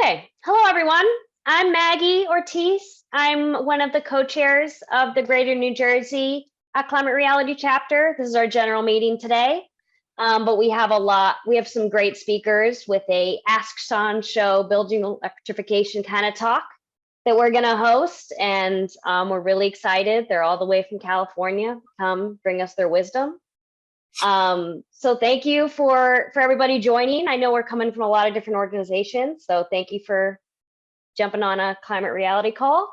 Okay, hello everyone. I'm Maggie Ortiz. I'm one of the co-chairs of the Greater New Jersey Climate Reality Chapter. This is our general meeting today, but we have some great speakers with a Ask Sean show, building electrification kind of talk that we're gonna host, and we're really excited. They're all the way from California, come bring us their wisdom. So thank you for everybody joining. I know we're coming from a lot of different organizations, so thank you for jumping on a climate reality call.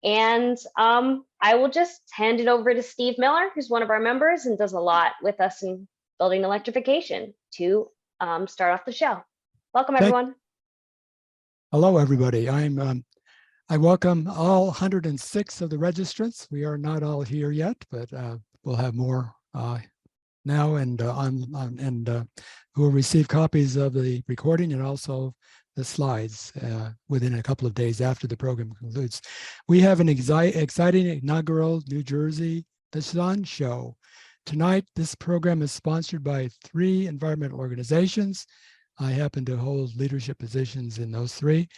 And I will just hand it over to Steve Miller, who's one of our members and does a lot with us in building electrification, to start off the show. Welcome, everyone. Hello, everybody. I welcome all 106 of the registrants. We are not all here yet, but we'll have more now and who will receive copies of the recording and also the slides within a couple of days after the program concludes. We have an exciting inaugural New Jersey The Sun Show. Tonight, this program is sponsored by 3 environmental organizations. I happen to hold leadership positions in those 3.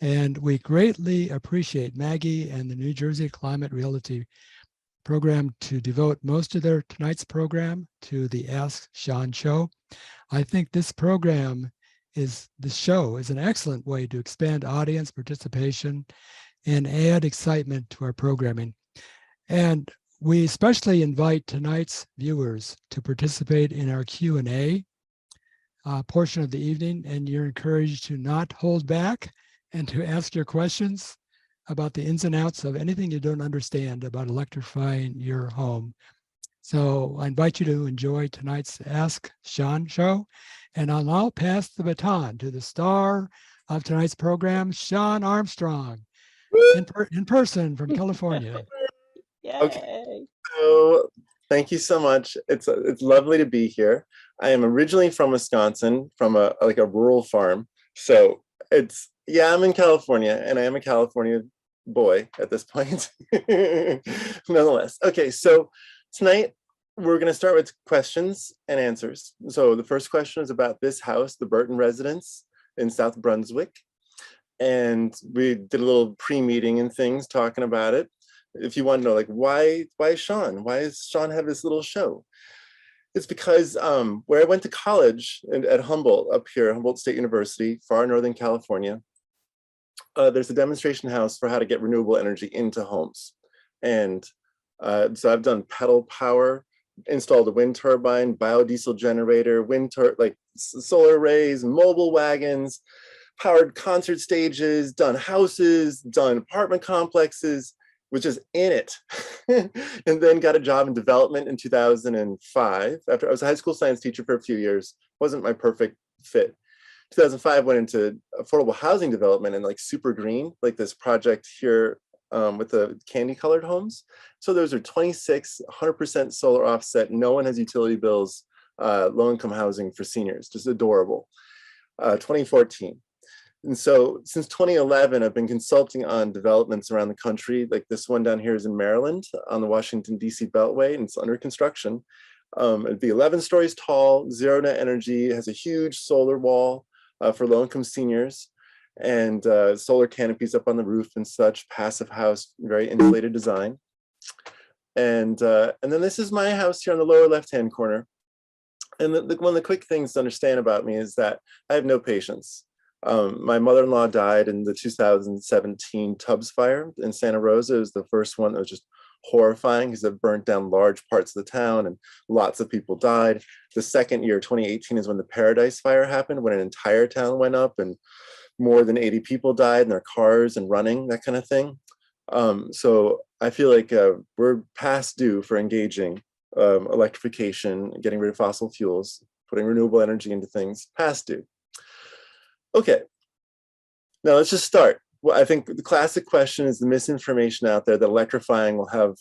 And we greatly appreciate Maggie and the New Jersey Climate Reality program to devote most of their tonight's program to the Ask Sean show. I think this show is an excellent way to expand audience participation and add excitement to our programming. And we especially invite tonight's viewers to participate in our Q&A portion of the evening, and you're encouraged to not hold back and to ask your questions about the ins and outs of anything you don't understand about electrifying your home. So I invite you to enjoy tonight's Ask Sean show, and I'll now pass the baton to the star of tonight's program, Sean Armstrong, in person from California. Yay. Okay, so thank you so much. It's lovely to be here. I am originally from Wisconsin, from a rural farm. So I'm in California, and I am a California boy at this point, nonetheless. Okay, so tonight we're going to start with questions and answers. So the first question is about this house, the Burton residence in South Brunswick. And we did a little pre-meeting and things talking about it. If you want to know, why Sean? Why does Sean have this little show? It's because where I went to college at Humboldt, up here, Humboldt State University, far northern California, there's a demonstration house for how to get renewable energy into homes. And so I've done pedal power, installed a wind turbine, biodiesel generator, solar arrays, mobile wagons, powered concert stages, done houses, done apartment complexes, was just in it. And then got a job in development in 2005. After I was a high school science teacher for a few years, wasn't my perfect fit. 2005 went into affordable housing development and super green, this project here with the candy colored homes. So those are 26, 100% solar offset. No one has utility bills, low income housing for seniors, just adorable. 2014. And so since 2011, I've been consulting on developments around the country. This one down here is in Maryland on the Washington, D.C. Beltway, and it's under construction. It'd be 11 stories tall, zero net energy, has a huge solar wall for low-income seniors, and solar canopies up on the roof and such, passive house, very insulated design. And then this is my house here on the lower left-hand corner. And one of the quick things to understand about me is that I have no patience. My mother-in-law died in the 2017 Tubbs fire in Santa Rosa. It was the first one that was just horrifying because it burnt down large parts of the town and lots of people died. The second year, 2018, is when the Paradise Fire happened, when an entire town went up and more than 80 people died in their cars and running, that kind of thing. So I feel like we're past due for engaging electrification, getting rid of fossil fuels, putting renewable energy into things, past due. Okay, now let's just start. Well, I think the classic question is the misinformation out there that electrifying will have,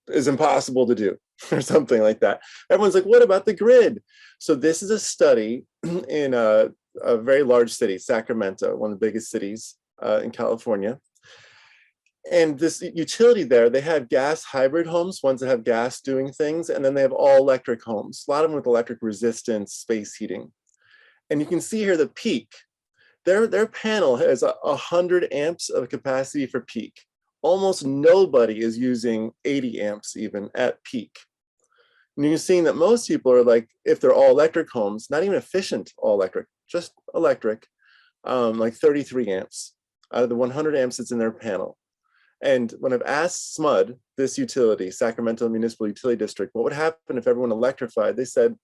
is impossible to do or something like that. Everyone's like, what about the grid? So this is a study in a very large city, Sacramento, one of the biggest cities in California. And this utility there, they have gas hybrid homes, ones that have gas doing things, and then they have all electric homes, a lot of them with electric resistance, space heating. And you can see here the peak Their panel has 100 amps of capacity for peak. Almost nobody is using 80 amps even at peak. And you're seeing that most people are like, if they're all electric homes, not even efficient all electric, just electric, like 33 amps out of the 100 amps that's in their panel. And when I've asked SMUD, this utility, Sacramento Municipal Utility District, what would happen if everyone electrified? They said,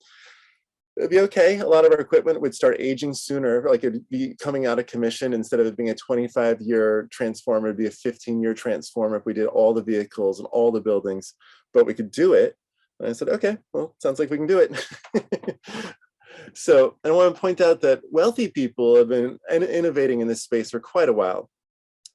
it'd be okay. A lot of our equipment would start aging sooner, like it'd be coming out of commission. Instead of it being a 25-year transformer, it'd be a 15-year transformer if we did all the vehicles and all the buildings, but we could do it. And I said, okay, well, sounds like we can do it. So I want to point out that wealthy people have been innovating in this space for quite a while.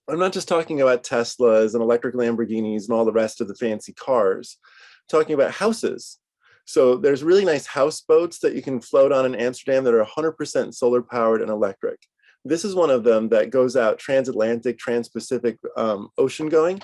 I'm not just talking about Teslas and electric Lamborghinis and all the rest of the fancy cars, I'm talking about houses. So there's really nice houseboats that you can float on in Amsterdam that are 100% solar powered and electric. This is one of them that goes out transatlantic, trans-Pacific ocean going.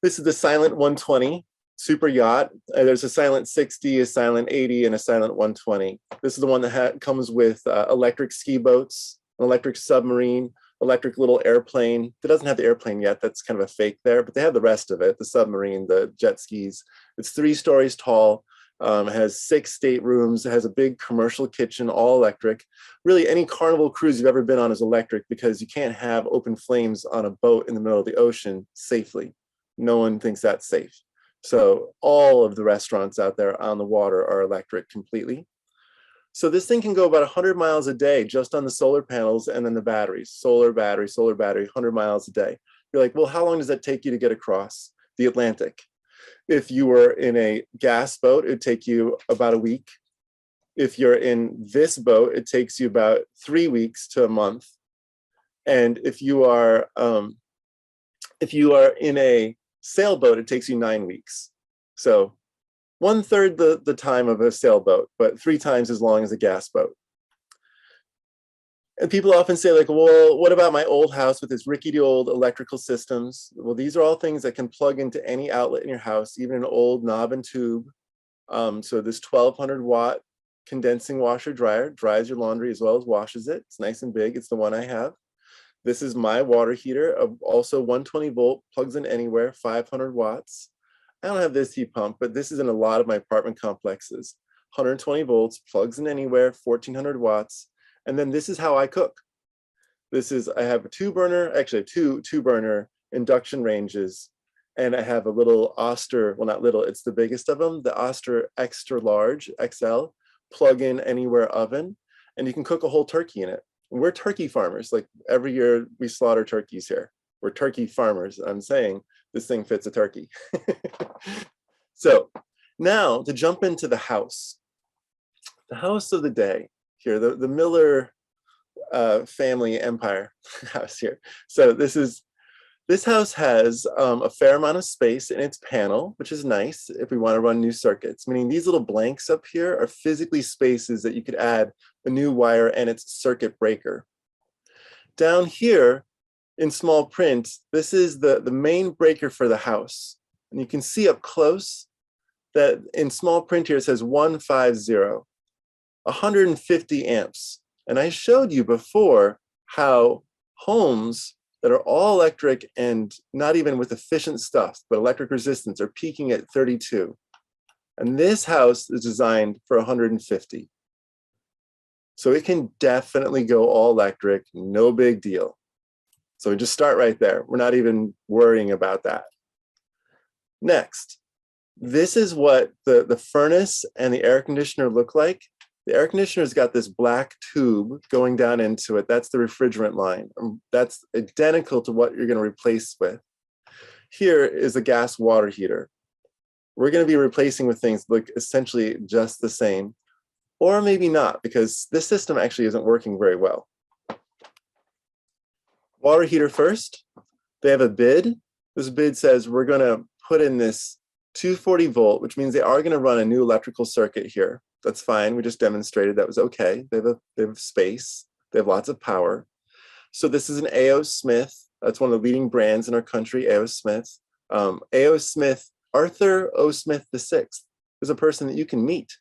This is the Silent 120 super yacht. There's a Silent 60, a Silent 80, and a Silent 120. This is the one that comes with electric ski boats, an electric submarine, electric little airplane. It doesn't have the airplane yet. That's kind of a fake there, but they have the rest of it, the submarine, the jet skis. It's 3 stories tall. Has 6 staterooms, it has a big commercial kitchen, all electric. Really, any Carnival cruise you've ever been on is electric because you can't have open flames on a boat in the middle of the ocean safely. No one thinks that's safe. So all of the restaurants out there on the water are electric completely. So this thing can go about 100 miles a day just on the solar panels and then the batteries. Solar battery, 100 miles a day. You're like, well, how long does that take you to get across the Atlantic? If you were in a gas boat, it'd take you about a week. If you're in this boat, it takes you about 3 weeks to a month. And if you are in a sailboat, it takes you 9 weeks. So 1/3 the time of a sailboat, but 3 times as long as a gas boat. And people often say like, well, what about my old house with its rickety old electrical systems? Well, these are all things that can plug into any outlet in your house, even an old knob and tube. So this 1200 watt condensing washer dryer dries your laundry as well as washes it. It's nice and big. It's the one I have. This is my water heater, also 120 volt, plugs in anywhere, 500 watts. I don't have this heat pump, but this is in a lot of my apartment complexes. 120 volts, plugs in anywhere, 1400 watts. And then this is how I cook. I have a 2-burner, actually 2-burner induction ranges. And I have a little Oster, well, not little, it's the biggest of them, the Oster Extra Large, XL, plug in anywhere oven. And you can cook a whole turkey in it. And we're turkey farmers. Like every year we slaughter turkeys here. We're turkey farmers. I'm saying this thing fits a turkey. So now to jump into the house of the day. Here, the Miller family empire house here. So this house has a fair amount of space in its panel, which is nice if we want to run new circuits, meaning these little blanks up here are physically spaces that you could add a new wire and its circuit breaker. Down here in small print, this is the main breaker for the house. And you can see up close that in small print here it says 150. 150 amps. And I showed you before how homes that are all electric and not even with efficient stuff, but electric resistance are peaking at 32. And this house is designed for 150. So it can definitely go all electric, no big deal. So we just start right there. We're not even worrying about that. Next, this is what the furnace and the air conditioner look like. The air conditioner's got this black tube going down into it. That's the refrigerant line. That's identical to what you're going to replace with. Here is a gas water heater. We're going to be replacing with things that look essentially just the same, or maybe not, because this system actually isn't working very well. Water heater first. They have a bid. This bid says we're going to put in this 240 volt, which means they are going to run a new electrical circuit here. That's fine. We just demonstrated that was okay. They have space. They have lots of power. So this is an A.O. Smith. That's one of the leading brands in our country, A.O. Smith. A.O. Smith, Arthur O. Smith VI, is a person that you can meet.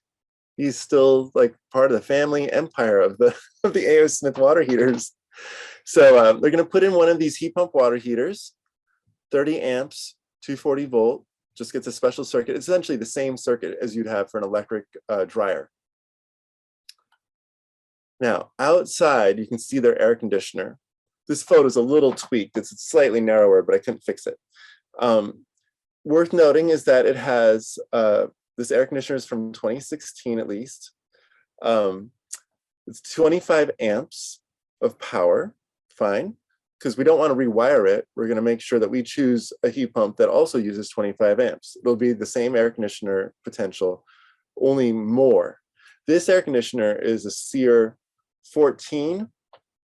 He's still like part of the family empire of the A.O. Smith water heaters. So they're going to put in one of these heat pump water heaters, 30 amps, 240 volt, just gets a special circuit. It's essentially the same circuit as you'd have for an electric dryer. Now, outside, you can see their air conditioner. This photo is a little tweaked. It's slightly narrower, but I couldn't fix it. Worth noting is that it has, this air conditioner is from 2016 at least. It's 25 amps of power, fine, because we don't want to rewire it. We're going to make sure that we choose a heat pump that also uses 25 amps. It'll be the same air conditioner potential, only more. This air conditioner is a SEER 14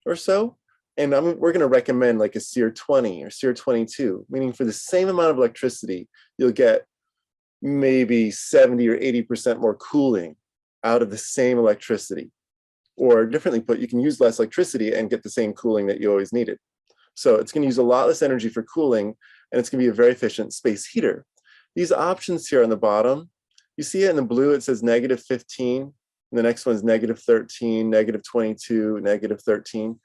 or so, and we're going to recommend like a SEER 20 or SEER 22, meaning for the same amount of electricity, you'll get maybe 70 or 80% more cooling out of the same electricity. Or differently put, you can use less electricity and get the same cooling that you always needed. So it's going to use a lot less energy for cooling, and it's going to be a very efficient space heater. These options here on the bottom, you see it in the blue, it says -15, and the next one is -13, -22, -13.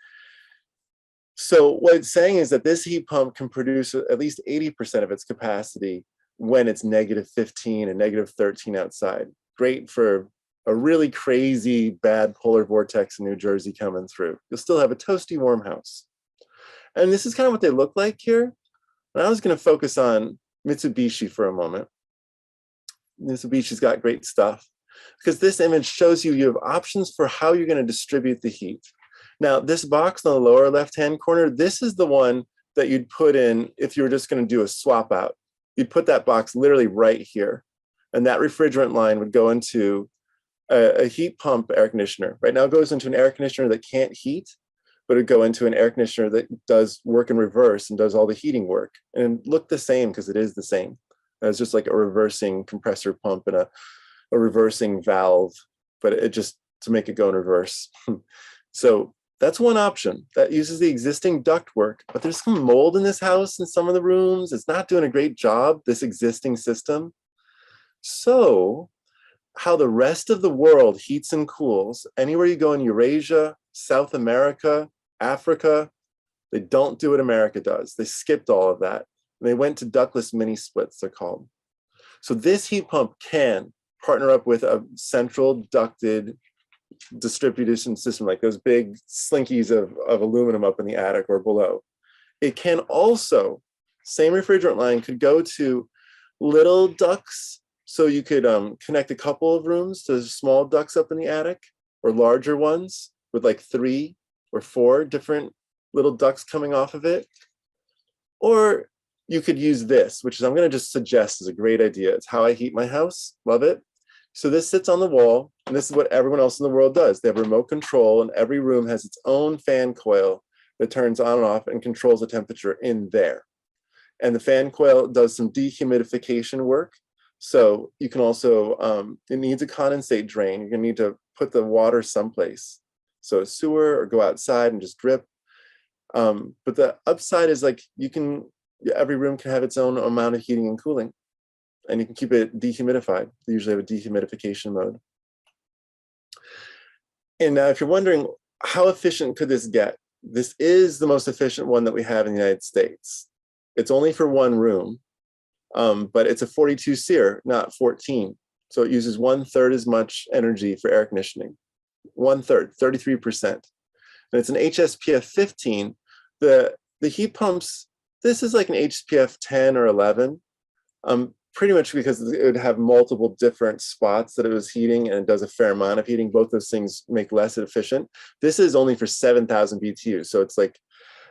So what it's saying is that this heat pump can produce at least 80% of its capacity when it's -15 and -13 outside. Great for a really crazy bad polar vortex in New Jersey coming through. You'll still have a toasty warm house. And this is kind of what they look like here. And I was going to focus on Mitsubishi for a moment. Mitsubishi's got great stuff because this image shows you have options for how you're going to distribute the heat. Now, this box on the lower left-hand corner, this is the one that you'd put in if you were just going to do a swap out. You'd put that box literally right here. And that refrigerant line would go into a heat pump air conditioner. Right now it goes into an air conditioner that can't heat, but it would go into an air conditioner that does work in reverse and does all the heating work. And look the same because it is the same. It's just like a reversing compressor pump and a reversing valve, but it just to make it go in reverse. So that's one option that uses the existing ductwork, but there's some mold in this house in some of the rooms. It's not doing a great job, this existing system. So how the rest of the world heats and cools, anywhere you go in Eurasia, South America, Africa, they don't do what America does. They skipped all of that. They went to ductless mini splits, they're called. So this heat pump can partner up with a central ducted distribution system, like those big slinkies of aluminum up in the attic or below. It can also, same refrigerant line could go to little ducts. So you could connect a couple of rooms to small ducts up in the attic or larger ones with like 3 or 4 different little ducts coming off of it. Or you could use this, which is I'm going to just suggest is a great idea. It's how I heat my house. Love it. So this sits on the wall, and this is what everyone else in the world does. They have remote control, and every room has its own fan coil that turns on and off and controls the temperature in there. And the fan coil does some dehumidification work. So you can also, it needs a condensate drain. You're gonna need to put the water someplace. So a sewer or go outside and just drip. But the upside is like every room can have its own amount of heating and cooling. And you can keep it dehumidified. They usually have a dehumidification mode. And now if you're wondering, how efficient could this get? This is the most efficient one that we have in the United States. It's only for one room. But it's a 42 SEER, not 14. So it uses 1/3 as much energy for air conditioning. 1/3, 33%. And it's an HSPF 15. The heat pumps, this is like an HSPF 10 or 11, pretty much because it would have multiple different spots that it was heating, and it does a fair amount of heating. Both those things make less efficient. This is only for 7,000 BTU. So it's like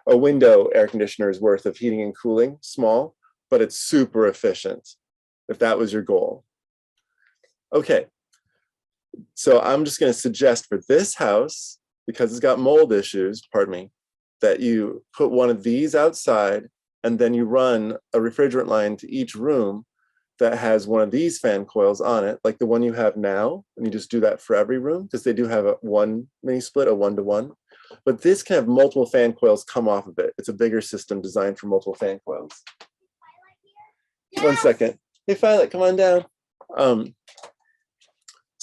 a window air conditioner's worth of heating and cooling, small, but it's super efficient, if that was your goal. Okay, so I'm just gonna suggest for this house, because it's got mold issues, pardon me, that you put one of these outside, and then you run a refrigerant line to each room that has one of these fan coils on it, like the one you have now, and you just do that for every room, because they do have a one mini split, a 1-to-1. But this can have multiple fan coils come off of it. It's a bigger system designed for multiple fan coils. Yes. 1 second. Hey, Violet, come on down.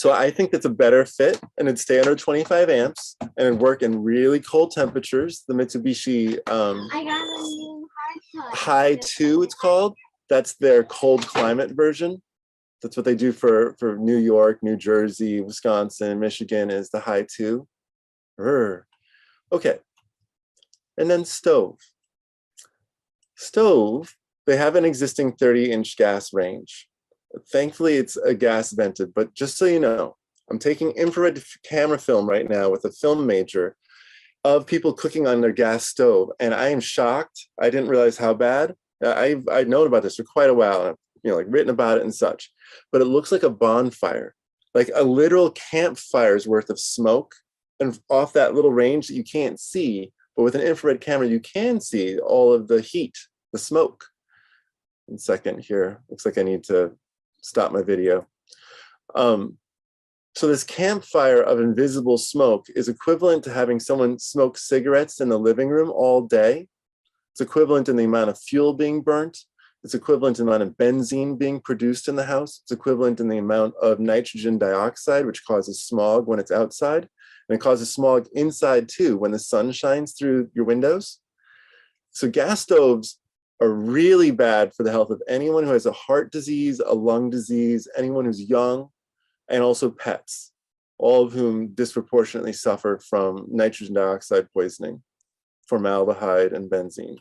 So I think that's a better fit, and it'd stay under 25 amps and it'd work in really cold temperatures. The Mitsubishi I got a new hard High 2, it's called. That's their cold climate version. That's what they do for New York, New Jersey, Wisconsin, Michigan is the High 2. Okay. And then stove. Stove, they have an existing 30-inch gas range. Thankfully, it's a gas vented, but just so you know, I'm taking infrared camera film right now with a film major of people cooking on their gas stove, and I am shocked. I didn't realize how bad. I'd known about this for quite a while, and like written about it and such, but it looks like a bonfire, like a literal campfire's worth of smoke, and off that little range that you can't see, but with an infrared camera, you can see all of the heat, the smoke. 1 second here, looks like I need to stop my video. So this campfire of invisible smoke is equivalent to having someone smoke cigarettes in the living room all day. It's equivalent in the amount of fuel being burnt. It's equivalent in the amount of benzene being produced in the house. It's equivalent in the amount of nitrogen dioxide, which causes smog when it's outside. And it causes smog inside too, when the sun shines through your windows. So gas stoves are really bad for the health of anyone who has a heart disease, a lung disease, anyone who's young, and also pets, all of whom disproportionately suffer from nitrogen dioxide poisoning, formaldehyde, and benzene.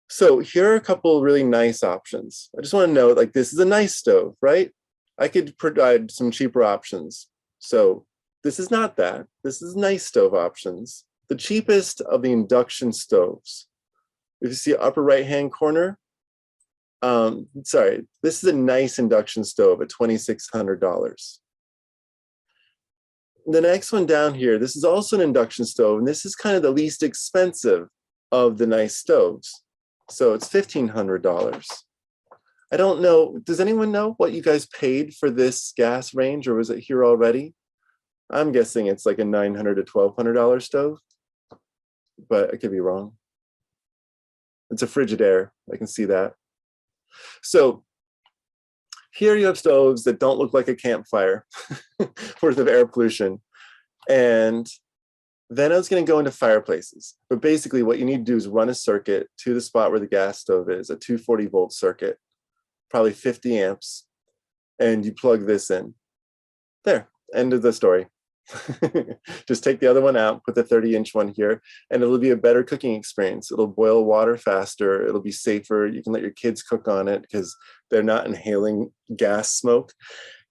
So here are a couple really nice options. I just want to note, like, this is a nice stove, right? I could provide some cheaper options. So this is not that. This is nice stove options. The cheapest of the induction stoves. If you see upper right-hand corner, sorry, this is a nice induction stove at $2,600. The next one down here, this is also an induction stove, and this is kind of the least expensive of the nice stoves. So it's $1,500. I don't know, does anyone know what you guys paid for this gas range, or was it here already? I'm guessing it's like a $900 to $1,200 stove, but I could be wrong. It's a Frigidaire, I can see that. So here you have stoves that don't look like a campfire worth of air pollution. And then I was going to go into fireplaces. But basically what you need to do is run a circuit to the spot where the gas stove is, a 240 volt circuit, probably 50 amps. And you plug this in. There, end of the story. Just take the other one out, put the 30-inch one here, and it'll be a better cooking experience. It'll boil water faster. It'll be safer. You can let your kids cook on it because they're not inhaling gas smoke.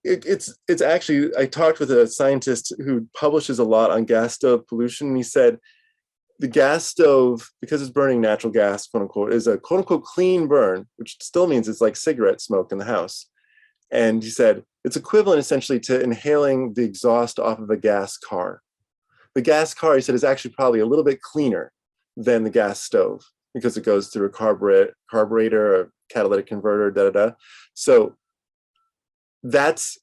It's actually, I talked with a scientist who publishes a lot on gas stove pollution, and he said the gas stove, because it's burning natural gas, quote unquote, is a quote unquote clean burn, which still means it's like cigarette smoke in the house. And he said, it's equivalent essentially to inhaling the exhaust off of a gas car. The gas car, he said, is actually probably a little bit cleaner than the gas stove because it goes through a carburetor, a catalytic converter, So that's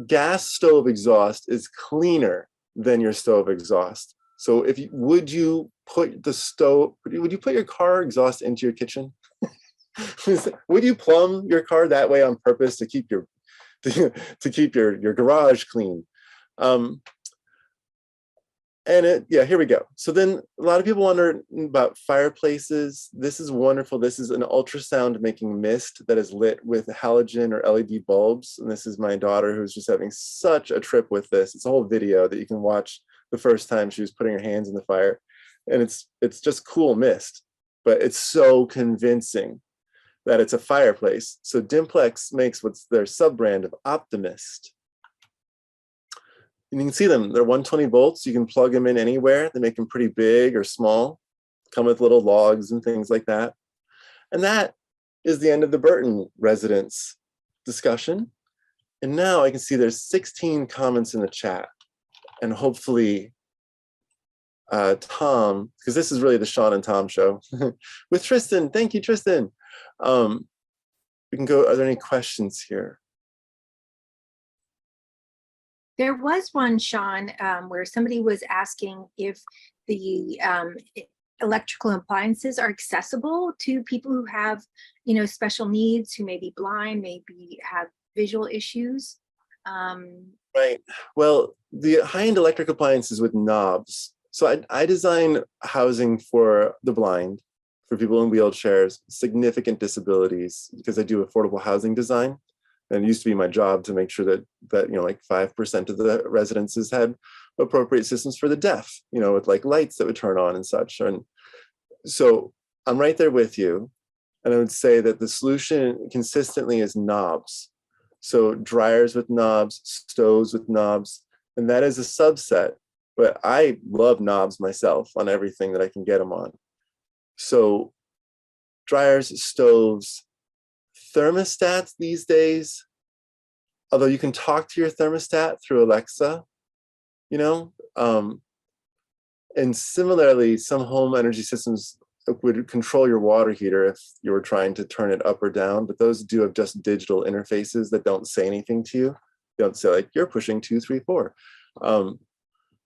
gas stove exhaust is cleaner than your stove exhaust. So if you, would you put your car exhaust into your kitchen? Would you plumb your car that way on purpose to keep your garage clean? Here we go. So then a lot of people wonder about fireplaces. This is wonderful. This is an ultrasound making mist that is lit with halogen or LED bulbs. And this is my daughter who's just having such a trip with this. It's a whole video that you can watch the first time she was putting her hands in the fire. And it's just cool mist, but it's so convincing that it's a fireplace. So Dimplex makes what's their sub-brand of Optimist. And you can see them, they're 120 volts. You can plug them in anywhere. They make them pretty big or small, come with little logs and things like that. And that is the end of the Burton residence discussion. And now I can see there's 16 comments in the chat. And hopefully Tom, because this is really the Sean and Tom show, with Tristan. Thank you, Tristan. We can go, are there any questions here? There was one, Sean, where somebody was asking if the electrical appliances are accessible to people who have, special needs, who may be blind, maybe have visual issues. Right. Well, the high-end electric appliances with knobs. So I design housing for the blind, for people in wheelchairs, significant disabilities, because I do affordable housing design. And it used to be my job to make sure that like 5% of the residences had appropriate systems for the deaf, with like lights that would turn on and such. And so I'm right there with you. And I would say that the solution consistently is knobs. So dryers with knobs, stoves with knobs, and that is a subset. But I love knobs myself on everything that I can get them on. So dryers, stoves, thermostats these days, although you can talk to your thermostat through Alexa, and similarly, some home energy systems would control your water heater if you were trying to turn it up or down, but those do have just digital interfaces that don't say anything to you. They don't say like, you're pushing 2, 3, 4.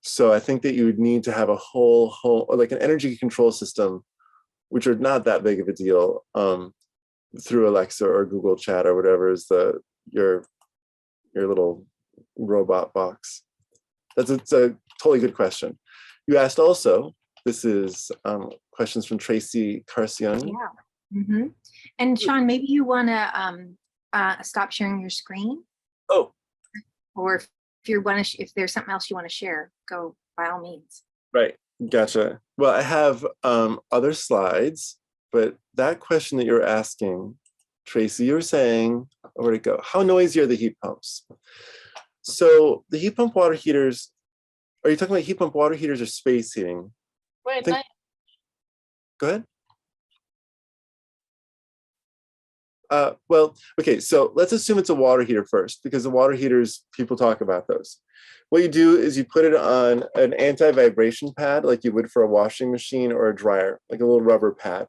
So I think that you would need to have a whole like an energy control system, which are not that big of a deal, through Alexa or Google Chat or whatever is your little robot box. It's a totally good question. You asked also, this is questions from Tracy Carcion. Yeah. Mm-hmm. And Sean, maybe you want to stop sharing your screen. Oh. Or if you want to, if there's something else you want to share, go by all means. Right. Gotcha. Well, I have other slides, but that question that you're asking, Tracy, you were saying, where'd it go? How noisy are the heat pumps? So the heat pump water heaters, are you talking about heat pump water heaters or space heating? Go ahead. Well, okay, so let's assume it's a water heater first, because the water heaters, people talk about those. What you do is you put it on an anti-vibration pad like you would for a washing machine or a dryer, like a little rubber pad.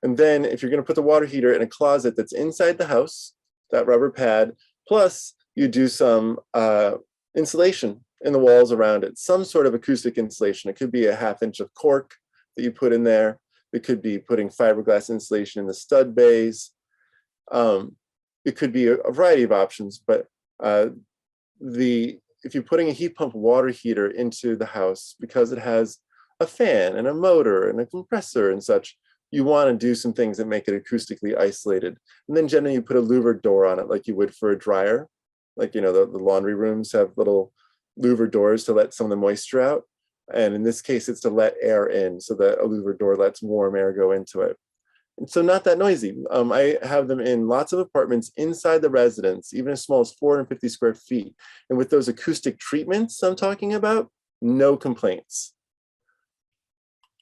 And then if you're going to put the water heater in a closet that's inside the house, that rubber pad, plus you do some insulation in the walls around it, some sort of acoustic insulation. It could be a 1/2 inch of cork that you put in there. It could be putting fiberglass insulation in the stud bays. It could be a variety of options, but if you're putting a heat pump water heater into the house, because it has a fan and a motor and a compressor and such, you want to do some things that make it acoustically isolated. And then generally you put a louvered door on it like you would for a dryer. Like, the laundry rooms have little louvered doors to let some of the moisture out. And in this case, it's to let air in, so that a louvered door lets warm air go into it. And so not that noisy. I have them in lots of apartments inside the residence, even as small as 450 square feet. And with those acoustic treatments I'm talking about, no complaints.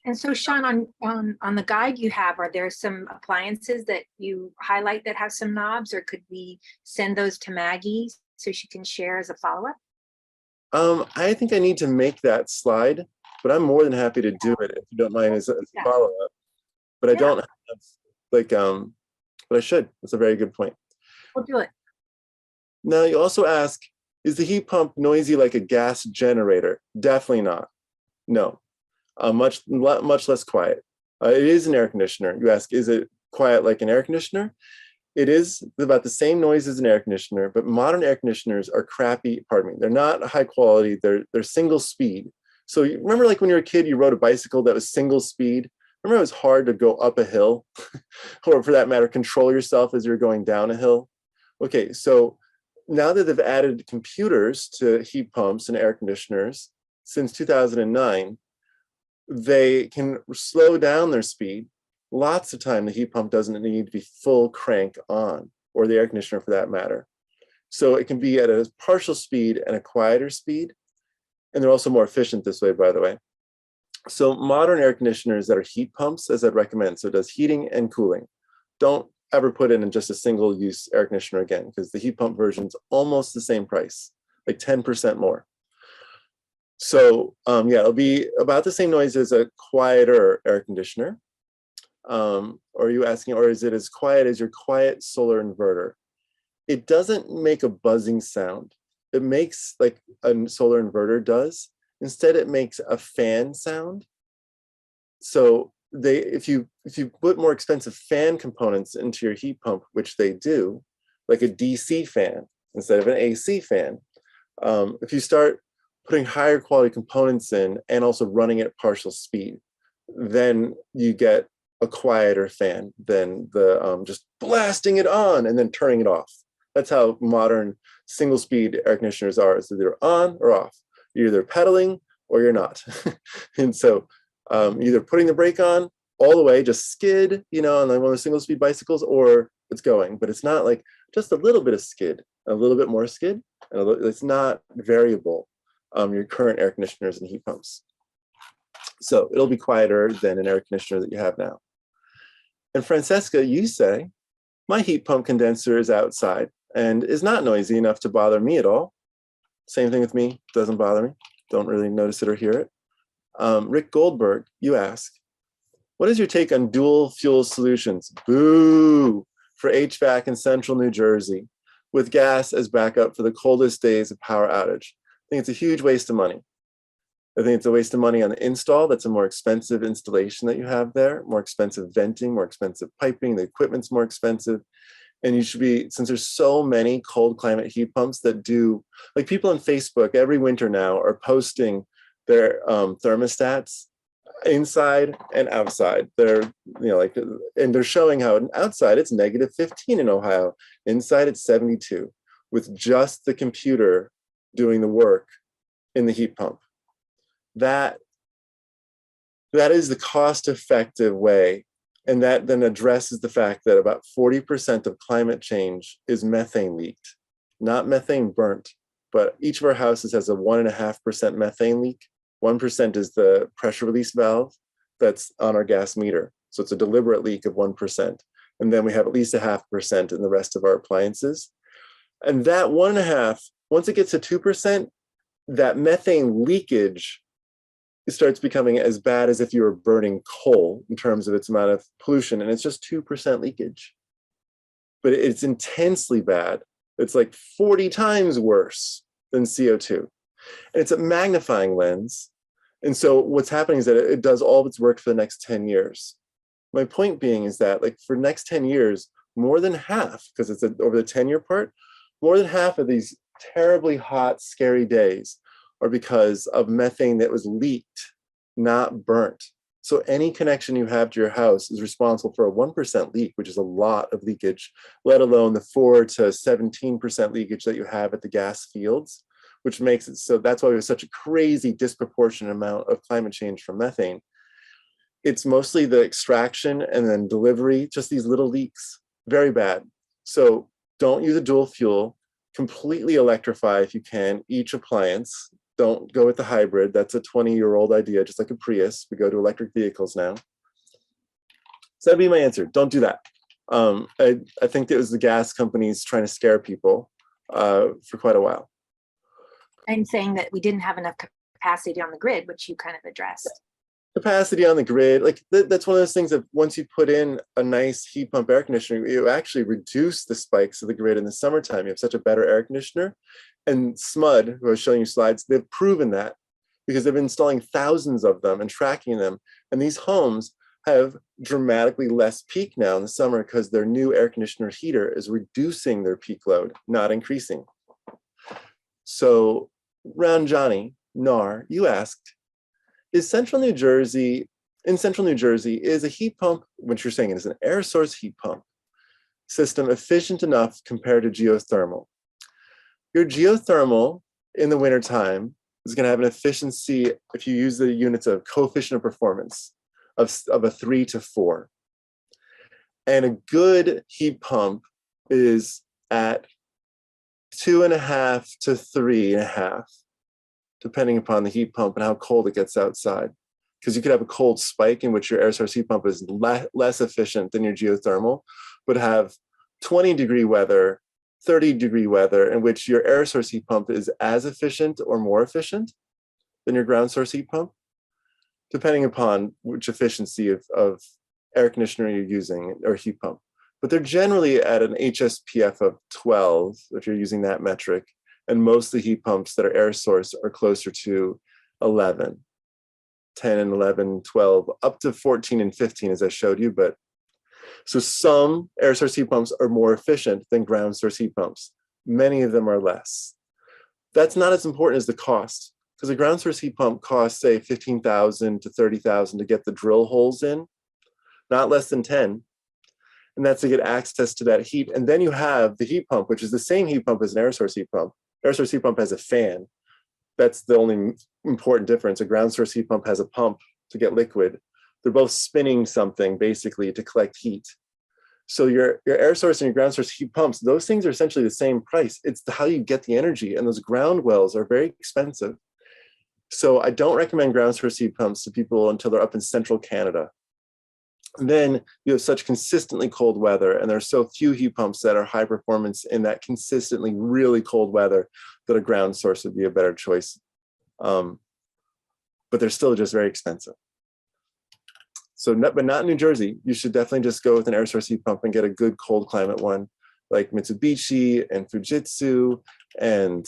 And so Sean, on the guide you have, are there some appliances that you highlight that have some knobs, or could we send those to Maggie so she can share as a follow-up? I think I need to make that slide, but I'm more than happy to do it if you don't mind as a follow-up. But I don't have, but I should. That's a very good point. We'll do it. Now you also ask, is the heat pump noisy like a gas generator? Definitely not. No, much less quiet. It is an air conditioner. You ask, is it quiet like an air conditioner? It is about the same noise as an air conditioner, but modern air conditioners are crappy, pardon me, they're not high quality, they're single speed. So you remember, like when you were a kid, you rode a bicycle that was single speed? Remember it was hard to go up a hill, or for that matter, control yourself as you're going down a hill? Okay, so now that they've added computers to heat pumps and air conditioners since 2009, they can slow down their speed. Lots of time, the heat pump doesn't need to be full crank on, or the air conditioner for that matter. So it can be at a partial speed and a quieter speed. And they're also more efficient this way, by the way. So modern air conditioners that are heat pumps, as I'd recommend, so it does heating and cooling. Don't ever put in just a single use air conditioner again, because the heat pump version is almost the same price, like 10% more. So yeah, it'll be about the same noise as a quieter air conditioner. Or are you asking, or is it as quiet as your quiet solar inverter? It doesn't make a buzzing sound. It makes like a solar inverter does. Instead, it makes a fan sound. So if you put more expensive fan components into your heat pump, which they do, like a DC fan, instead of an AC fan. If you start putting higher quality components in and also running at partial speed, then you get a quieter fan than the just blasting it on and then turning it off. That's how modern single speed air conditioners are. It's either on or off. You're either pedaling or you're not. And so either putting the brake on all the way, just skid, you know, on like one of the single speed bicycles, or it's going, but it's not like just a little bit of skid, a little bit more skid, and it's not variable. Your current air conditioners and heat pumps. So it'll be quieter than an air conditioner that you have now. And Francesca, you say, my heat pump condenser is outside and is not noisy enough to bother me at all. Same thing with me, doesn't bother me. Don't really notice it or hear it. Rick Goldberg, you ask, what is your take on dual fuel solutions? Boo! For HVAC in central New Jersey, with gas as backup for the coldest days of power outage. I think it's a huge waste of money. I think it's a waste of money on the install. That's a more expensive installation that you have there, more expensive venting, more expensive piping, the equipment's more expensive. And you should be, since there's so many cold climate heat pumps that do, like people on Facebook every winter now are posting their thermostats inside and outside. They're, you know, like, and they're showing how outside it's -15 in Ohio, inside it's 72, with just the computer doing the work in the heat pump. That is the cost-effective way, and that then addresses the fact that about 40% of climate change is methane leaked, not methane burnt, but each of our houses has a 1.5% methane leak. 1% is the pressure release valve that's on our gas meter. So it's a deliberate leak of 1%. And then we have at least 0.5% in the rest of our appliances. And that 1.5, once it gets to 2%, that methane leakage, it starts becoming as bad as if you were burning coal in terms of its amount of pollution. And it's just 2% leakage. But it's intensely bad. It's like 40 times worse than CO2. And it's a magnifying lens. And so what's happening is that it does all of its work for the next 10 years. My point being is that, like, for the next 10 years, more than half, because it's over the 10-year part, more than half of these terribly hot, scary days are because of methane that was leaked, not burnt. So any connection you have to your house is responsible for a 1% leak, which is a lot of leakage, let alone the 4 to 17% leakage that you have at the gas fields, which makes it so that's why we have such a crazy disproportionate amount of climate change from methane. It's mostly the extraction and then delivery, just these little leaks, very bad. So don't use a dual fuel, completely electrify if you can, each appliance. Don't go with the hybrid. That's a 20-year-old idea, just like a Prius. We go to electric vehicles now. So that'd be my answer. Don't do that. I think it was the gas companies trying to scare people for quite a while. And saying that we didn't have enough capacity on the grid, which you kind of addressed. Capacity on the grid, like that's one of those things that once you put in a nice heat pump air conditioner, you actually reduce the spikes of the grid in the summertime. You have such a better air conditioner. And SMUD, who I was showing you slides, they've proven that because they've been installing thousands of them and tracking them. And these homes have dramatically less peak now in the summer because their new air conditioner heater is reducing their peak load, not increasing. So Round Johnny, Nar, you asked, in central New Jersey, is a heat pump, what you're saying is an air source heat pump system efficient enough compared to geothermal? Your geothermal in the wintertime is going to have an efficiency, if you use the units of coefficient of performance, of a 3 to 4. And a good heat pump is at 2.5 to 3.5, depending upon the heat pump and how cold it gets outside. Because you could have a cold spike in which your air source heat pump is less efficient than your geothermal, but have 20-degree weather, 30-degree weather, in which your air source heat pump is as efficient or more efficient than your ground source heat pump, depending upon which efficiency of air conditioner you're using or heat pump. But they're generally at an HSPF of 12, if you're using that metric, and most of the heat pumps that are air source are closer to 11, 10 and 11, 12, up to 14 and 15, as I showed you. But so some air source heat pumps are more efficient than ground source heat pumps. Many of them are less. That's not as important as the cost, because a ground source heat pump costs, say, $15,000 to $30,000 to get the drill holes in, not less than 10. And that's to get access to that heat. And then you have the heat pump, which is the same heat pump as an air source heat pump. Air source heat pump has a fan. That's the only important difference. A ground source heat pump has a pump to get liquid. They're both spinning something basically to collect heat. So your air source and your ground source heat pumps, those things are essentially the same price. It's how you get the energy, and those ground wells are very expensive. So I don't recommend ground source heat pumps to people until they're up in central Canada. And then you have such consistently cold weather, and there are so few heat pumps that are high performance in that consistently really cold weather that a ground source would be a better choice. But they're still just very expensive. So, but not in New Jersey. You should definitely just go with an air source heat pump and get a good cold climate one, like Mitsubishi and Fujitsu and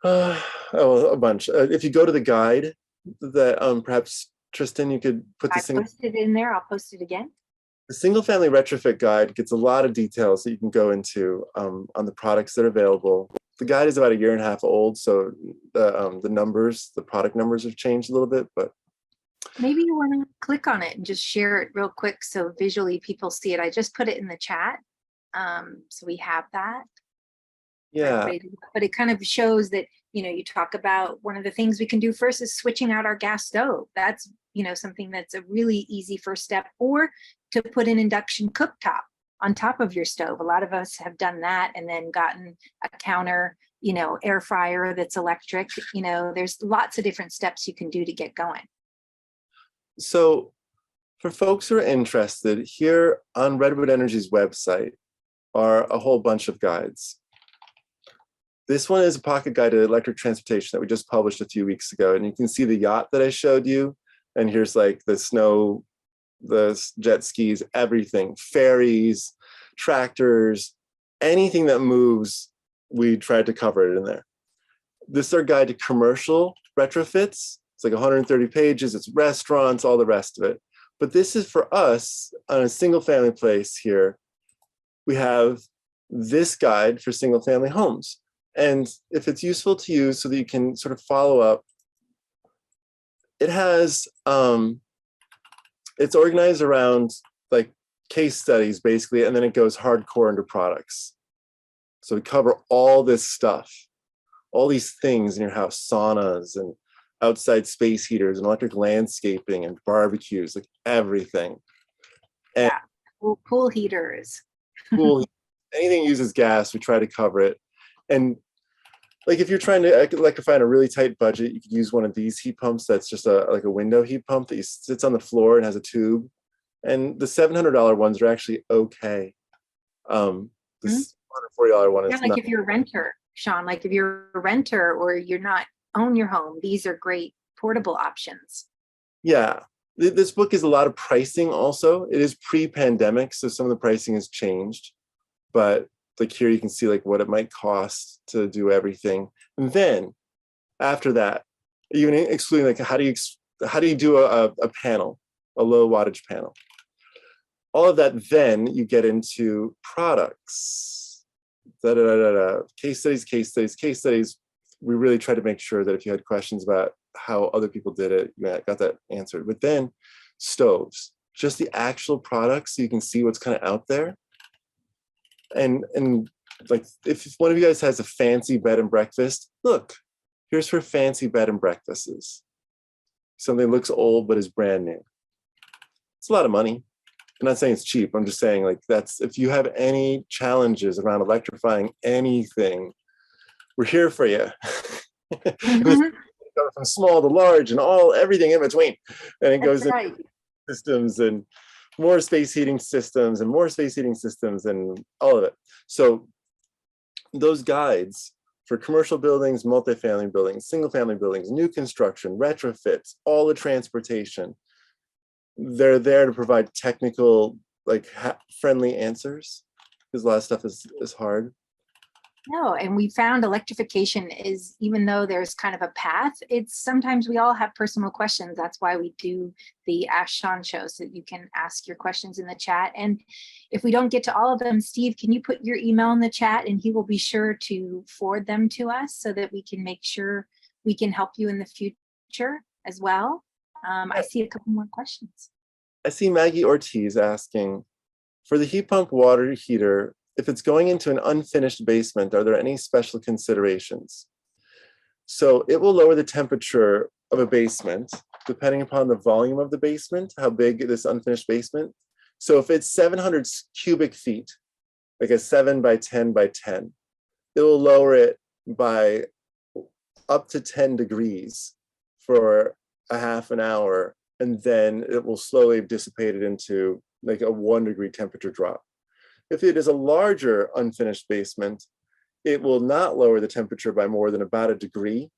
a bunch. If you go to the guide that perhaps Tristan, you could put I this in. posted it in there. I'll post it again. The single family retrofit guide gets a lot of details that you can go into on the products that are available. The guide is about 1.5 years old, so the numbers, the product numbers have changed a little bit, but Maybe you want to click on it and just share it real quick so visually people see it. I just put it in the chat. So we have that. yeah. But it kind of shows that, you talk about one of the things we can do first is switching out our gas stove. That's, something that's a really easy first step, or to put an induction cooktop on top of your stove. A lot of us have done that and then gotten a counter, air fryer that's electric. There's lots of different steps you can do to get going. So for folks who are interested, here on Redwood Energy's website are a whole bunch of guides. This one is a pocket guide to electric transportation that we just published a few weeks ago. And you can see the yacht that I showed you. And here's like the snow, the jet skis, everything, ferries, tractors, anything that moves, we tried to cover it in there. This is our guide to commercial retrofits. It's like 130 pages, it's restaurants, all the rest of it. But this is for us on a single family place here. We have this guide for single family homes. And if it's useful to you so that you can sort of follow up, it has, it's organized around like case studies basically, and then it goes hardcore into products. So we cover all this stuff, all these things in your house, saunas and outside space heaters and electric landscaping and barbecues, like everything. And yeah, pool heaters. Pool, anything uses gas, we try to cover it. And like if you're trying to electrify in a really tight budget, you could use one of these heat pumps that's just like a window heat pump that sits on the floor and has a tube. And the $700 ones are actually okay. This $140 one is Yeah, like not. if you're a renter, Sean, like if you're a renter or you're not own your home, these are great portable options. Yeah, this book is a lot of pricing also. It is pre-pandemic, so some of the pricing has changed. But like here you can see like what it might cost to do everything. And then after that, even excluding like how do you do a panel, a low wattage panel. All of that, then you get into products. Case studies. We really try to make sure that if you had questions about how other people did it, you got that answered. But then stoves, just the actual products, so you can see what's kind of out there. And like if one of you guys has a fancy bed and breakfast, look, here's for fancy bed and breakfasts. Something looks old but is brand new. It's a lot of money. I'm not saying it's cheap. I'm just saying like that's, if you have any challenges around electrifying anything, we're here for you. From small to large and everything in between. And it goes into systems and more space heating systems and more space heating systems and all of it. So those guides for commercial buildings, multifamily buildings, single family buildings, new construction, retrofits, all the transportation, they're there to provide technical, like friendly answers, because a lot of stuff is hard. No, and we found electrification is, even though there's kind of a path, it's sometimes we all have personal questions. That's why we do the Ask Sean show, so that you can ask your questions in the chat. And if we don't get to all of them, Steve, can you put your email in the chat, and he will be sure to forward them to us so that we can make sure we can help you in the future as well. I see a couple more questions. I see Maggie Ortiz asking, for the heat pump water heater, if it's going into an unfinished basement, are there any special considerations? So it will lower the temperature of a basement depending upon the volume of the basement, how big this unfinished basement. So if it's 700 cubic feet, like a 7 by 10 by 10, it will lower it by up to 10 degrees for a half an hour, and then it will slowly dissipate it into like a 1 degree temperature drop. If it is a larger unfinished basement, it will not lower the temperature by more than about a degree,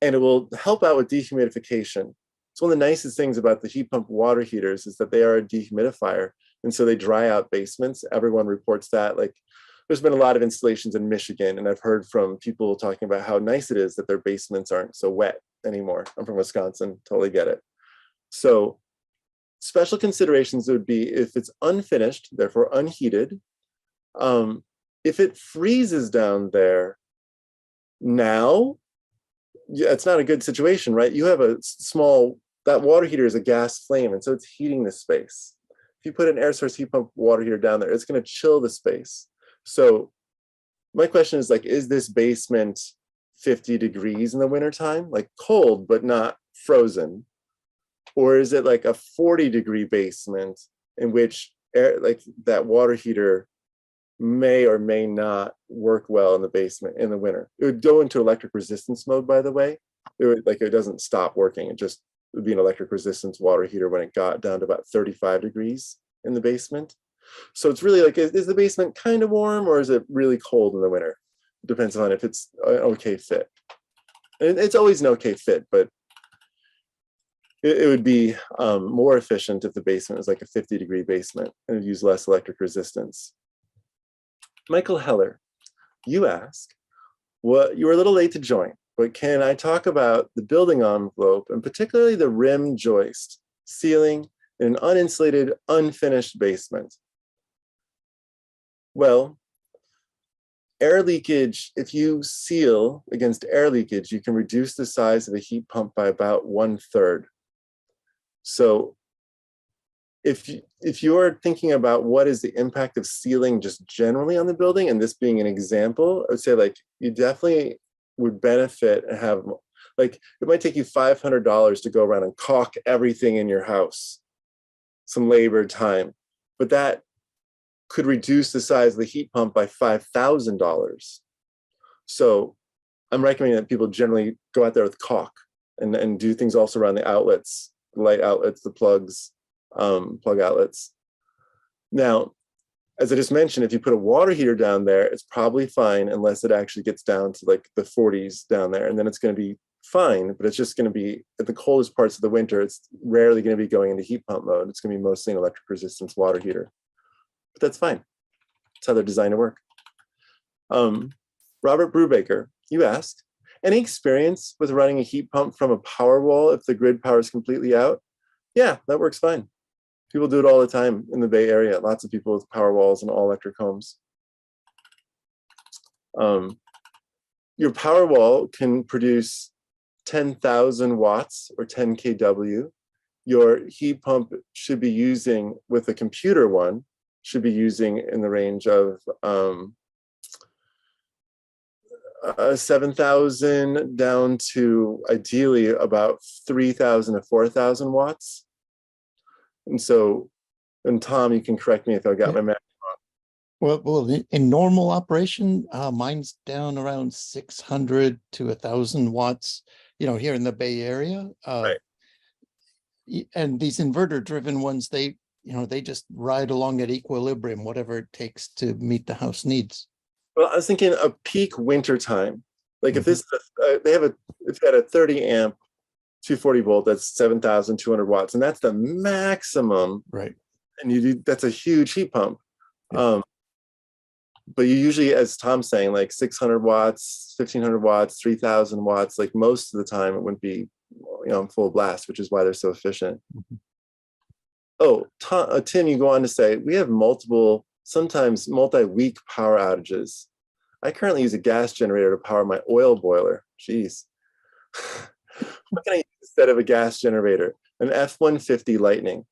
and it will help out with dehumidification. It's one of the nicest things about the heat pump water heaters is that they are a dehumidifier, and so they dry out basements. Everyone reports that. Like, there's been a lot of installations in Michigan, and I've heard from people talking about how nice it is that their basements aren't so wet anymore. I'm from Wisconsin, totally get it. So special considerations would be if it's unfinished, therefore unheated. If it freezes down there now, yeah, it's not a good situation, right? You have a small, that water heater is a gas flame, and so it's heating the space. If you put an air source heat pump water heater down there, it's going to chill the space. So my question is, like, is this basement 50 degrees in the wintertime, like cold but not frozen? Or is it like a 40-degree basement in which air, like that water heater may or may not work well in the basement in the winter? It would go into electric resistance mode, by the way. It would, like, it doesn't stop working. It just would be an electric resistance water heater when it got down to about 35 degrees in the basement. So it's really like, is the basement kind of warm or is it really cold in the winter? It depends on if it's an okay fit. And it's always an okay fit, but it would be more efficient if the basement was like a 50-degree basement and it would use less electric resistance. Michael Heller, you ask, well, you were a little late to join, but can I talk about the building envelope and particularly the rim joist ceiling in an uninsulated, unfinished basement? Well, air leakage, if you seal against air leakage, you can reduce the size of a heat pump by about 1/3. So if you're thinking about what is the impact of sealing just generally on the building, and this being an example, I would say, like, you definitely would benefit and have, like, it might take you $500 to go around and caulk everything in your house, some labor, time, but that could reduce the size of the heat pump by $5,000. So I'm recommending that people generally go out there with caulk and do things also around the outlets, light outlets, the plugs, plug outlets. Now, as I just mentioned, if you put a water heater down there, it's probably fine unless it actually gets down to like the 40s down there, and then it's going to be fine, but it's just going to be at the coldest parts of the winter. It's rarely going to be going into heat pump mode. It's going to be mostly an electric resistance water heater, but that's fine. That's how they're designed to work. Robert Brubaker, you asked, any experience with running a heat pump from a power wall if the grid power is completely out? Yeah, that works fine. People do it all the time in the Bay Area. Lots of people with power walls and all electric homes. Your power wall can produce 10,000 watts or 10 kW. Your heat pump should be using, with a computer one, should be using in the range of 7,000 down to ideally about 3,000 to 4,000 watts. And so, and Tom, you can correct me if I got my math wrong. Well, in normal operation, mine's down around 600 to 1,000 watts, here in the Bay Area. Right. And these inverter-driven ones, they just ride along at equilibrium, whatever it takes to meet the house needs. Well, I was thinking a peak winter time. Like if this, if they had a 30 amp, 240 volt, that's 7,200 watts, and that's the maximum. Right. And that's a huge heat pump. Yeah. but you usually, as Tom's saying, like 600 watts, 1500 watts, 3000 watts, like most of the time it wouldn't be, full blast, which is why they're so efficient. Oh, Tim, you go on to say, we have multiple, sometimes multi-week power outages. I currently use a gas generator to power my oil boiler. Jeez. What can I use instead of a gas generator? An F-150 Lightning.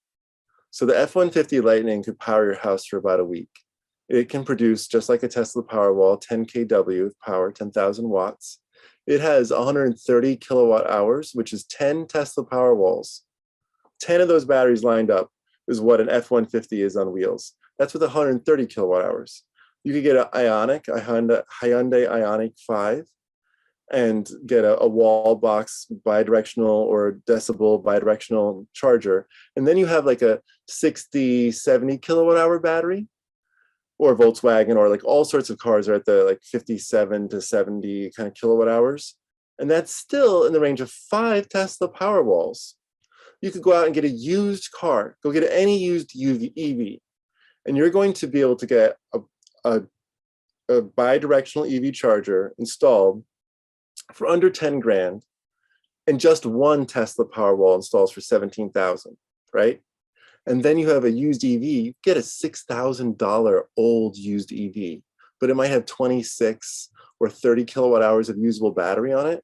So the F-150 Lightning could power your house for about a week. It can produce, just like a Tesla Powerwall, 10 kW of power, 10,000 watts. It has 130 kilowatt hours, which is 10 Tesla Powerwalls. 10 of those batteries lined up is what an F-150 is on wheels. That's with 130 kilowatt hours. You could get a Hyundai Ioniq 5, and get a wall box bidirectional or decibel bidirectional charger. And then you have like a 60, 70 kilowatt hour battery, or Volkswagen, or like all sorts of cars are at the like 57 to 70 kind of kilowatt hours. And that's still in the range of 5 Tesla Powerwalls. You could go out and get a used car, go get any used EV, and you're going to be able to get a bidirectional EV charger installed for under 10 grand, and just one Tesla Powerwall installs for 17,000, right? And then you have a used EV, you get a $6,000 old used EV, but it might have 26 or 30 kilowatt hours of usable battery on it.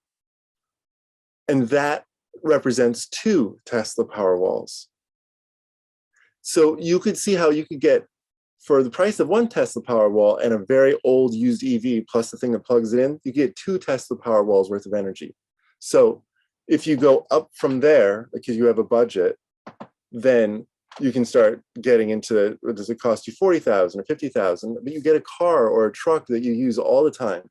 And that represents 2 Tesla Powerwalls. So you could see how you could get, for the price of 1 Tesla Powerwall and a very old used EV, plus the thing that plugs it in, you get 2 Tesla Powerwalls worth of energy. So if you go up from there, because you have a budget, then you can start getting into, does it cost you 40,000 or 50,000? But you get a car or a truck that you use all the time.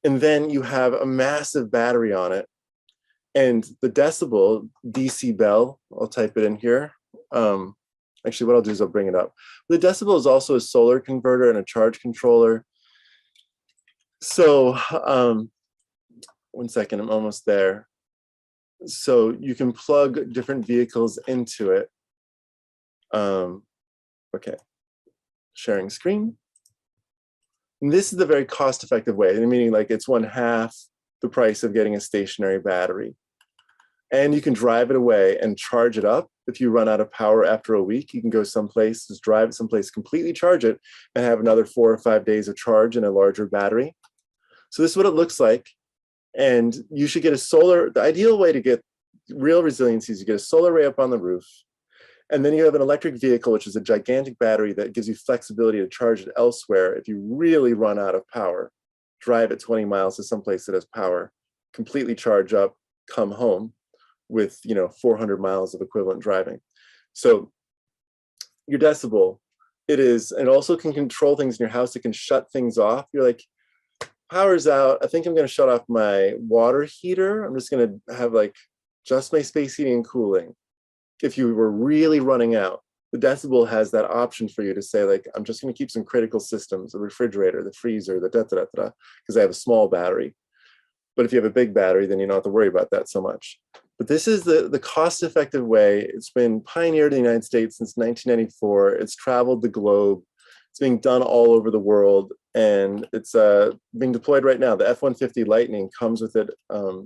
And then you have a massive battery on it. And the decibel, DC bell, I'll type it in here. Actually, what I'll do is I'll bring it up. The decibel is also a solar converter and a charge controller. So 1 second, I'm almost there. So you can plug different vehicles into it. Okay, sharing screen. And this is the very cost-effective way, meaning like it's 1/2 the price of getting a stationary battery. And you can drive it away and charge it up. If you run out of power after a week, you can go someplace, just drive it someplace, completely charge it, and have another 4 or 5 days of charge in a larger battery. So this is what it looks like. And you should get a solar, the ideal way to get real resiliency is you get a solar array up on the roof. And then you have an electric vehicle, which is a gigantic battery that gives you flexibility to charge it elsewhere if you really run out of power. Drive it 20 miles to someplace that has power, completely charge up, come home with 400 miles of equivalent driving. So your decibel, it also can control things in your house. It can shut things off. You're like, power's out. I think I'm going to shut off my water heater. I'm just going to have like just my space heating and cooling. If you were really running out, the decibel has that option for you to say like, I'm just going to keep some critical systems, the refrigerator, the freezer, the da-da-da-da, because I have a small battery. But if you have a big battery, then you don't have to worry about that so much. But this is the cost-effective way. It's been pioneered in the United States since 1994. It's traveled the globe. It's being done all over the world, and it's being deployed right now. The F-150 Lightning comes with it. If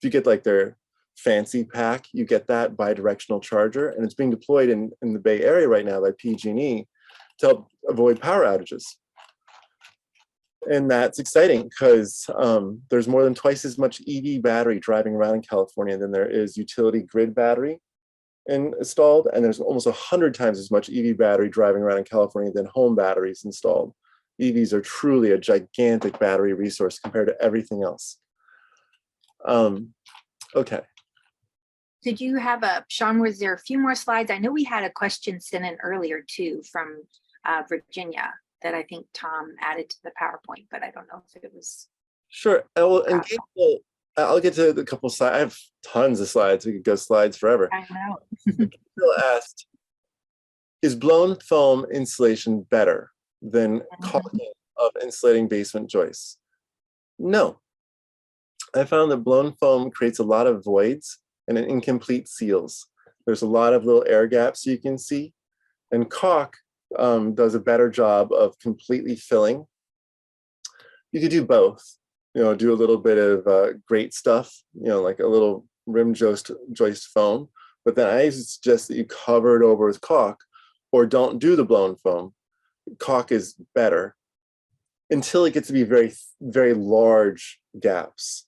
you get like their fancy pack, you get that bidirectional charger, and it's being deployed in the Bay Area right now by PG&E to help avoid power outages. And that's exciting because there's more than twice as much EV battery driving around in California than there is utility grid battery installed. And there's almost 100 times as much EV battery driving around in California than home batteries installed. EVs are truly a gigantic battery resource compared to everything else. Okay. Did you have Sean, was there a few more slides? I know we had a question sent in earlier too from Virginia that I think Tom added to the PowerPoint, but I don't know if it was. Sure. I'll get to a couple slides. I have tons of slides. We could go slides forever. I know. Bill asked, is blown foam insulation better than caulking of insulating basement joists? No. I found that blown foam creates a lot of voids and incomplete seals. There's a lot of little air gaps you can see. And caulk does a better job of completely filling. You could do both, do a little bit of great stuff, like a little rim joist foam, but then I suggest that you cover it over with caulk, or don't do the blown foam. Caulk is better until it gets to be very, very large gaps,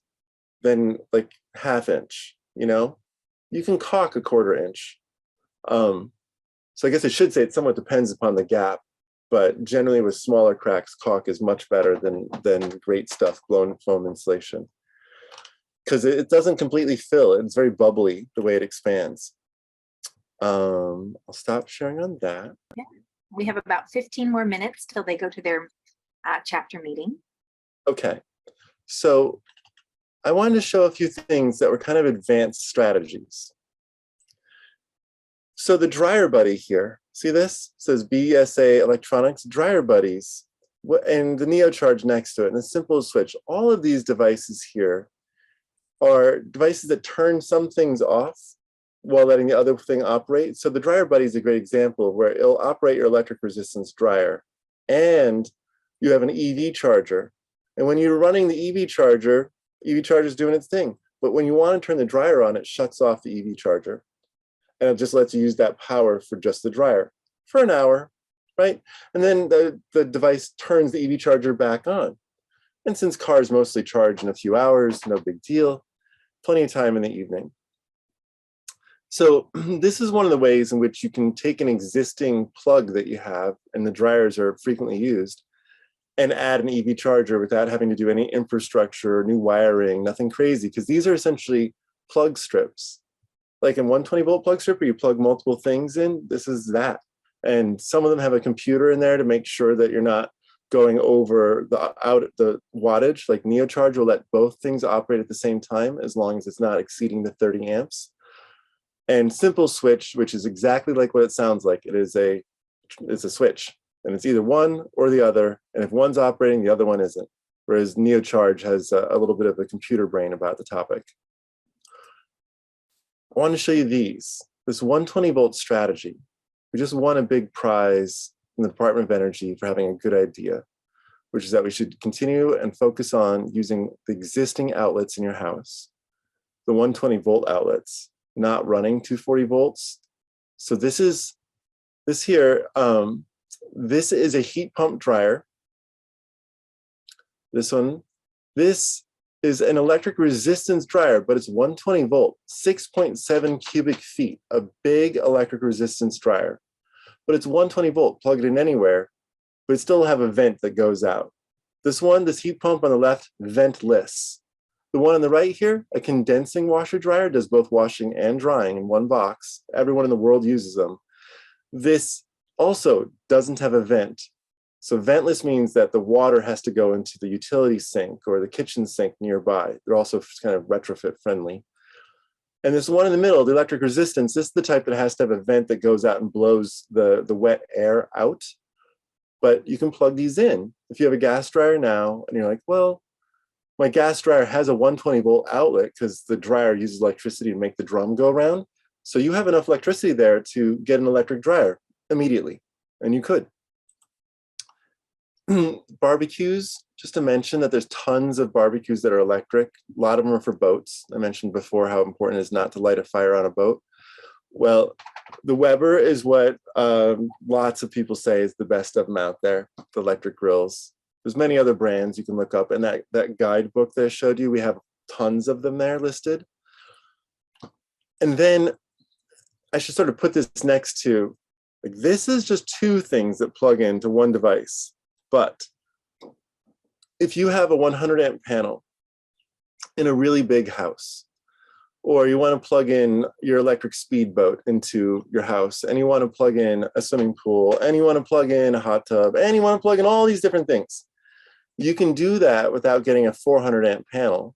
then like ½ inch, you can caulk a ½ inch. So I guess I should say it somewhat depends upon the gap, but generally with smaller cracks, caulk is much better than great stuff, blown foam insulation, because it doesn't completely fill. It's very bubbly the way it expands. I'll stop sharing on that. Yeah. We have about 15 more minutes till they go to their chapter meeting. Okay, so I wanted to show a few things that were kind of advanced strategies. So the dryer buddy here, see this? It says BSA Electronics Dryer Buddies, and the NeoCharge next to it, and a simple switch. All of these devices here are devices that turn some things off while letting the other thing operate. So the dryer buddy is a great example where it'll operate your electric resistance dryer, and you have an EV charger. And when you're running the EV charger is doing its thing. But when you want to turn the dryer on, it shuts off the EV charger. And it just lets you use that power for just the dryer for an hour, right? And then the device turns the EV charger back on. And since cars mostly charge in a few hours, no big deal, plenty of time in the evening. So this is one of the ways in which you can take an existing plug that you have, and the dryers are frequently used, and add an EV charger without having to do any infrastructure, new wiring, nothing crazy, because these are essentially plug strips. Like in 120-volt plug strip where you plug multiple things in, this is that. And some of them have a computer in there to make sure that you're not going over the wattage. Like NeoCharge will let both things operate at the same time as long as it's not exceeding the 30 amps. And Simple Switch, which is exactly like what it sounds like. It's a switch, and it's either one or the other. And if one's operating, the other one isn't. Whereas NeoCharge has a little bit of a computer brain about the topic. I want to show you this 120-volt strategy. We just won a big prize from the Department of Energy for having a good idea, which is that we should continue and focus on using the existing outlets in your house, the 120-volt outlets, not running 240 volts. So this is a heat pump dryer. This is an electric resistance dryer, but it's 120 volt, 6.7 cubic feet, a big electric resistance dryer. But it's 120 volt, plug it in anywhere, but it still have a vent that goes out. This heat pump on the left, ventless. The one on the right here, a condensing washer dryer, does both washing and drying in one box. Everyone in the world uses them. This also doesn't have a vent. So ventless means that the water has to go into the utility sink or the kitchen sink nearby. They're also kind of retrofit friendly. And this one in the middle, the electric resistance, this is the type that has to have a vent that goes out and blows the wet air out. But you can plug these in. If you have a gas dryer now and you're like, well, my gas dryer has a 120-volt outlet because the dryer uses electricity to make the drum go around. So you have enough electricity there to get an electric dryer immediately, and you could. Barbecues, just to mention that there's tons of barbecues that are electric. A lot of them are for boats. I mentioned before how important it is not to light a fire on a boat. Well, the Weber is what lots of people say is the best of them out there, the electric grills. There's many other brands you can look up. In that guidebook that I showed you, we have tons of them there listed. And then I should sort of put this next to, like, this is just two things that plug into one device. But if you have a 100 amp panel in a really big house, or you want to plug in your electric speedboat into your house, and you want to plug in a swimming pool, and you want to plug in a hot tub, and you want to plug in all these different things, you can do that without getting a 400 amp panel,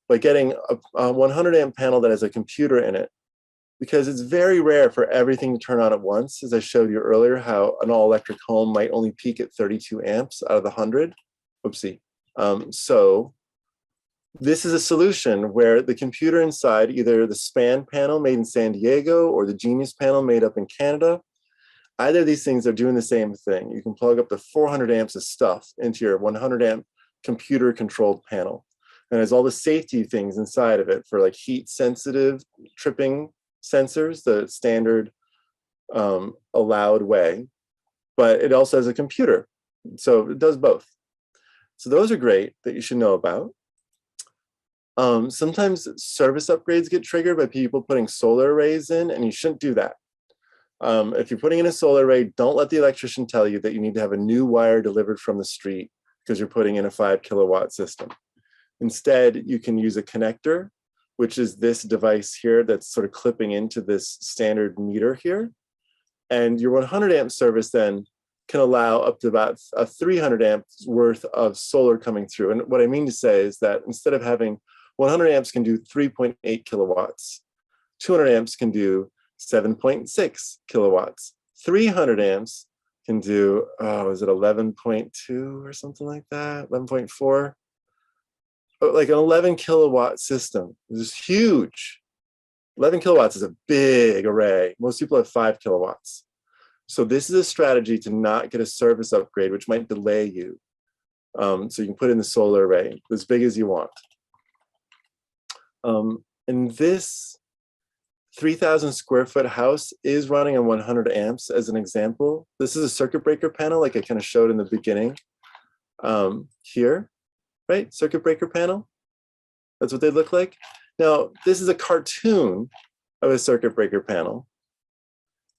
by getting a 100 amp panel that has a computer in it. Because it's very rare for everything to turn on at once, as I showed you earlier, how an all-electric home might only peak at 32 amps out of the 100. Oopsie. So this is a solution where the computer inside, either the SPAN panel made in San Diego or the Genius panel made up in Canada, Either of these things are doing the same thing. You can plug up to 400 amps of stuff into your 100 amp computer controlled panel. And there's all the safety things inside of it for like heat sensitive tripping sensors, the standard allowed way, but it also has a computer. So it does both. So those are great that you should know about. Sometimes service upgrades get triggered by people putting solar arrays in, and you shouldn't do that. If you're putting in a solar array, don't let the electrician tell you that you need to have a new wire delivered from the street because you're putting in a 5 kilowatt system. Instead, you can use a connector, which is this device here that's sort of clipping into this standard meter here. And your 100 amp service then can allow up to about a 300 amps worth of solar coming through. And what I mean to say is that instead of having 100 amps can do 3.8 kilowatts, 200 amps can do 7.6 kilowatts, 300 amps can do, is it 11.2 or something like that, 11.4? Like an 11 kilowatt system. This is huge. 11 kilowatts is a big array. Most people have 5 kilowatts. So this is a strategy to not get a service upgrade, which might delay you. So you can put in the solar array as big as you want. And this 3,000 square foot house is running on 100 amps as an example. This is a circuit breaker panel like I kind of showed in the beginning here, right? Circuit breaker panel. That's what they look like. Now, this is a cartoon of a circuit breaker panel.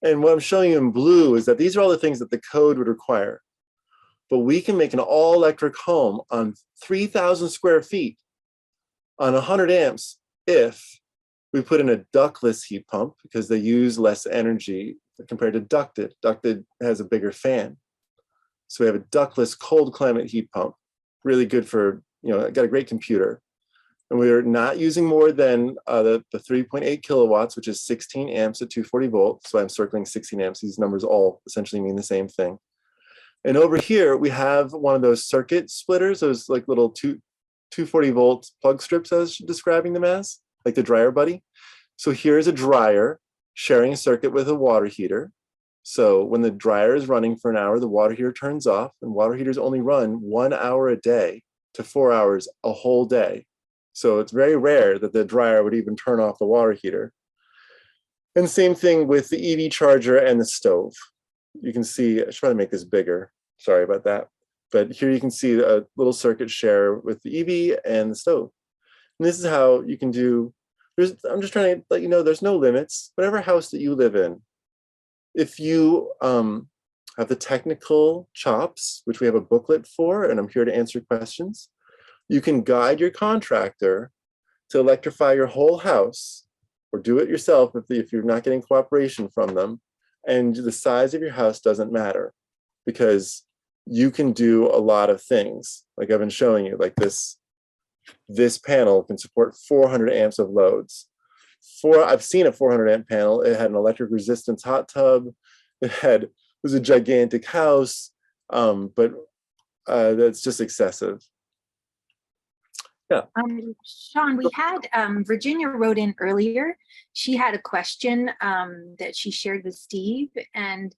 And what I'm showing you in blue is that these are all the things that the code would require. But we can make an all electric home on 3,000 square feet on 100 amps if we put in a ductless heat pump because they use less energy compared to ducted. Ducted has a bigger fan. So we have a ductless cold climate heat pump, really good for, got a great computer. And we are not using more than the 3.8 kilowatts, which is 16 amps at 240 volts. So I'm circling 16 amps. These numbers all essentially mean the same thing. And over here, we have one of those circuit splitters, those like little 240 volt plug strips I was describing them as, like the dryer buddy. So here's a dryer sharing a circuit with a water heater. So when the dryer is running for an hour, the water heater turns off, and water heaters only run 1 hour a day to 4 hours a whole day. So it's very rare that the dryer would even turn off the water heater. And same thing with the EV charger and the stove. You can see, I should try to make this bigger. Sorry about that. But here you can see a little circuit share with the EV and the stove. And this is how you can do, I'm just trying to let you know there's no limits. Whatever house that you live in, if you have the technical chops, which we have a booklet for, and I'm here to answer questions, you can guide your contractor to electrify your whole house or do it yourself if you're not getting cooperation from them. And the size of your house doesn't matter because you can do a lot of things. Like I've been showing you, like this panel can support 400 amps of loads. I've seen a 400 amp panel. It had an electric resistance hot tub. It was a gigantic house, but that's just excessive. Yeah. Sean, we had Virginia wrote in earlier. She had a question that she shared with Steve, and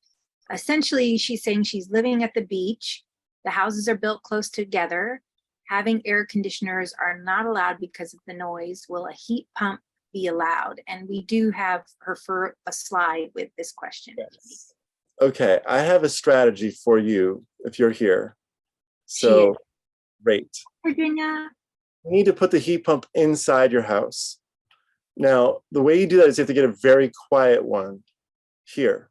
essentially she's saying she's living at the beach. The houses are built close together. Having air conditioners are not allowed because of the noise. Will a heat pump be allowed? And we do have her for a slide with this question. Yes. Okay, I have a strategy for you if you're here. So, great. Virginia. You need to put the heat pump inside your house. Now, the way you do that is you have to get a very quiet one here.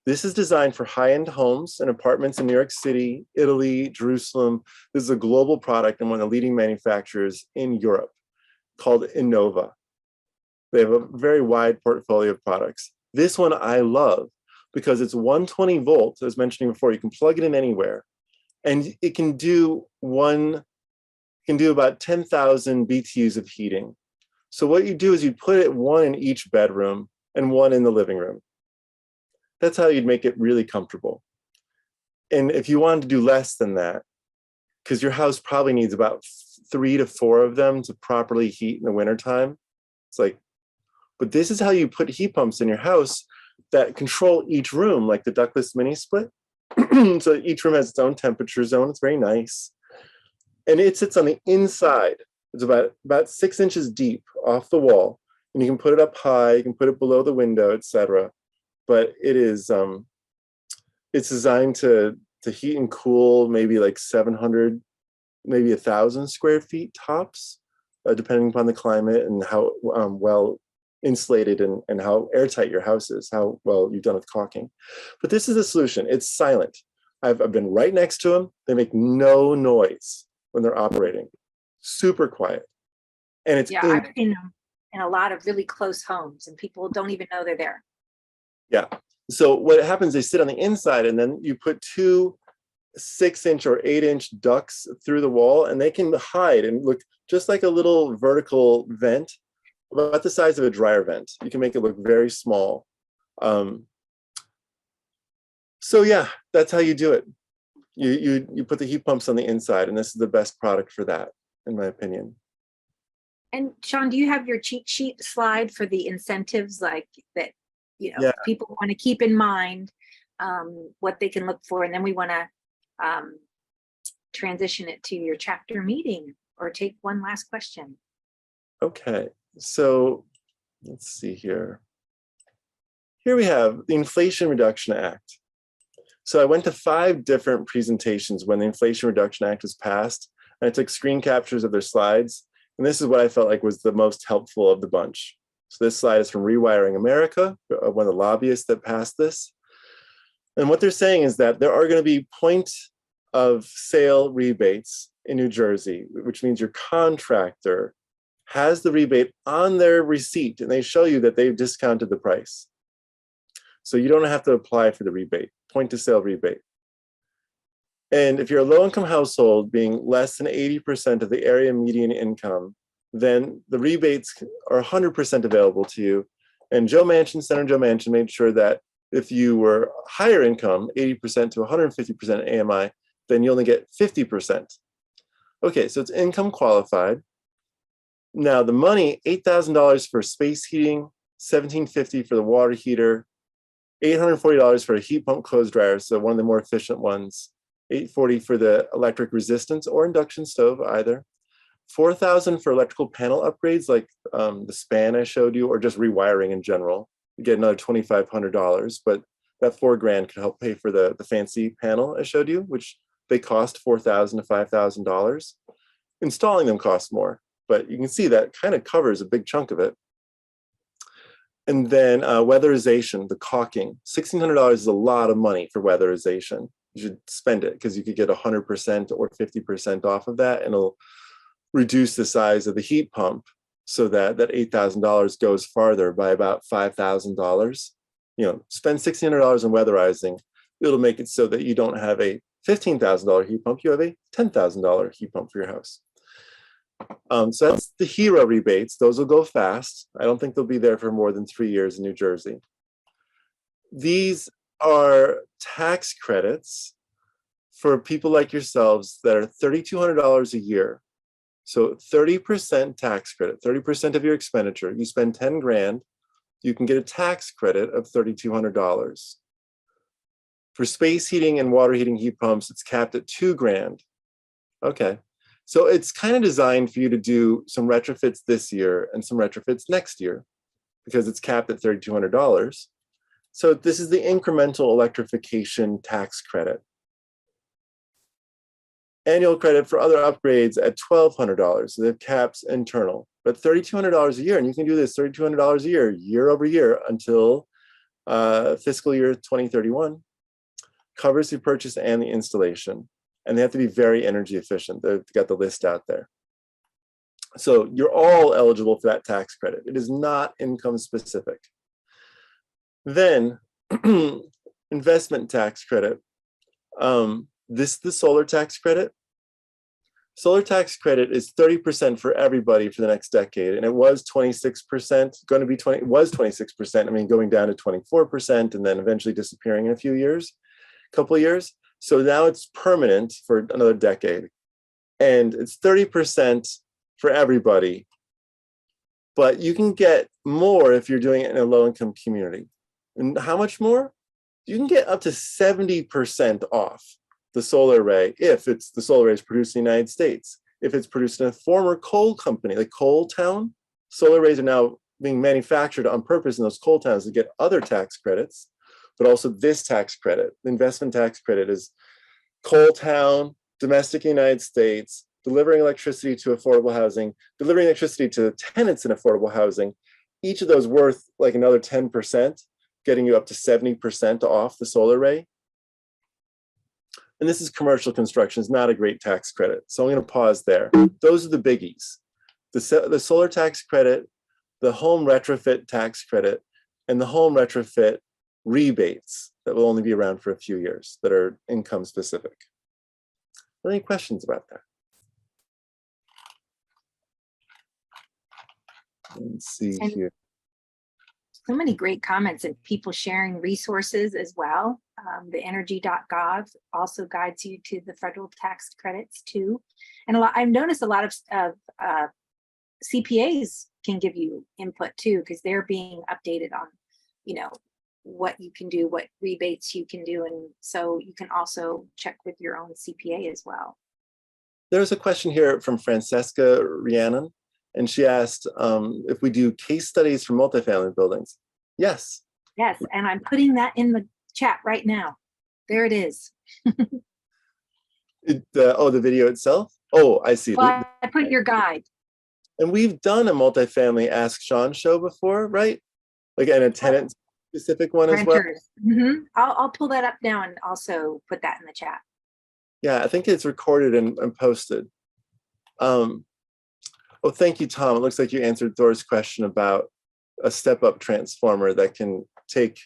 This is designed for high-end homes and apartments in New York City, Italy, Jerusalem. This is a global product and one of the leading manufacturers in Europe called Innova. They have a very wide portfolio of products. This one I love because it's 120 volts, as mentioned before. You can plug it in anywhere, and it can do about 10,000 BTUs of heating. So what you do is you put it one in each bedroom and one in the living room. That's how you'd make it really comfortable. And if you wanted to do less than that, because your house probably needs about 3 to 4 of them to properly heat in the wintertime, it's like, but this is how you put heat pumps in your house that control each room, like the ductless mini split. So each room has its own temperature zone. It's very nice. And it sits on the inside. It's about 6 inches deep off the wall. And you can put it up high, you can put it below the window, etc. But it is it's designed to heat and cool maybe like 700, maybe 1,000 square feet tops, depending upon the climate and how well insulated and how airtight your house is, how well you've done with caulking. But this is the solution. It's silent. I've been right next to them. They make no noise when they're operating. Super quiet. And it's Yeah, I've seen them in a lot of really close homes and people don't even know they're there. Yeah. So what happens, they sit on the inside and then you put 2 6-inch or 8-inch ducts through the wall and they can hide and look just like a little vertical vent, about the size of a dryer vent. You can make it look very small. So yeah, that's how you do it. You put the heat pumps on the inside, and this is the best product for that, in my opinion. And Sean, do you have your cheat sheet slide for the incentives like that, Yeah. people want to keep in mind what they can look for, and then we want to transition it to your chapter meeting or take one last question. Okay, so let's see here. Here we have the Inflation Reduction Act. So I went to 5 different presentations when the Inflation Reduction Act was passed, and I took screen captures of their slides. And this is what I felt like was the most helpful of the bunch. So this slide is from Rewiring America, one of the lobbyists that passed this. And what they're saying is that there are going to be point of sale rebates in New Jersey, which means your contractor has the rebate on their receipt and they show you that they've discounted the price. So you don't have to apply for the rebate, point of sale rebate. And if you're a low-income household being less than 80% of the area median income, then the rebates are 100% available to you. And Senator Joe Manchin made sure that if you were higher income, 80% to 150% AMI, then you only get 50%. Okay, so it's income qualified. Now the money, $8,000 for space heating, $1,750 for the water heater, $840 for a heat pump clothes dryer, so one of the more efficient ones, $840 for the electric resistance or induction stove, either, $4,000 for electrical panel upgrades like the span I showed you, or just rewiring in general. You get another $2,500, but that $4,000 could help pay for the fancy panel I showed you, which they cost $4,000 to $5,000. Installing them costs more, but you can see that kind of covers a big chunk of it. And then weatherization, the caulking, $1,600 is a lot of money for weatherization. You should spend it because you could get 100% or 50% off of that, and it'll reduce the size of the heat pump so that that $8,000 goes farther by about $5,000. Spend $1,600 on weatherizing. It'll make it so that you don't have a $15,000 heat pump, you have a $10,000 heat pump for your house. So that's the HERO rebates. Those will go fast. I don't think they'll be there for more than 3 years in New Jersey. These are tax credits for people like yourselves that are $3,200 a year. So 30% tax credit, 30% of your expenditure. You spend $10,000, you can get a tax credit of $3,200. For space heating and water heating heat pumps, it's capped at $2,000. Okay. So it's kind of designed for you to do some retrofits this year and some retrofits next year because it's capped at $3,200. So this is the incremental electrification tax credit. Annual credit for other upgrades at $1,200. So the caps internal, but $3,200 a year. And you can do this $3,200 a year, year over year until fiscal year 2031. Covers the purchase and the installation. And they have to be very energy efficient. They've got the list out there. So you're all eligible for that tax credit. It is not income specific. Then investment tax credit. This is the solar tax credit. Solar tax credit is 30% for everybody for the next decade. And it was 26%, it was 26%, I mean, going down to 24% and then eventually disappearing in a couple of years. So now it's permanent for another decade. And it's 30% for everybody. But you can get more if you're doing it in a low-income community. And how much more? You can get up to 70% off the solar array if the solar array is produced in the United States. If it's produced in a former coal company, like Coal Town, solar arrays are now being manufactured on purpose in those coal towns to get other tax credits, but also this tax credit. The investment tax credit is Coal Town, domestic United States, delivering electricity to affordable housing, delivering electricity to tenants in affordable housing. Each of those worth like another 10%, getting you up to 70% off the solar array. And this is commercial construction, it's not a great tax credit. So I'm going to pause there. Those are the biggies. The solar tax credit, the home retrofit tax credit, and the home retrofit rebates that will only be around for a few years that are income specific. Are there any questions about that? Let's see here. So many great comments and people sharing resources as well. The energy.gov also guides you to the federal tax credits too. And I've noticed a lot of CPAs can give you input too, because they're being updated on, you know, what you can do, what rebates you can do. And so you can also check with your own CPA as well. There's a question here from Francesca Rhiannon, and she asked if we do case studies for multifamily buildings. Yes. Yes, and I'm putting that in the chat right now. There it is. The video itself? Oh, I see. Well, I put your guide. And we've done a multifamily Ask Sean show before, right? Like and a tenant specific one as well. Mm-hmm. I'll pull that up now and also put that in the chat. Yeah, I think it's recorded and posted. Oh, thank you, Tom. It looks like you answered Thor's question about a step-up transformer that can take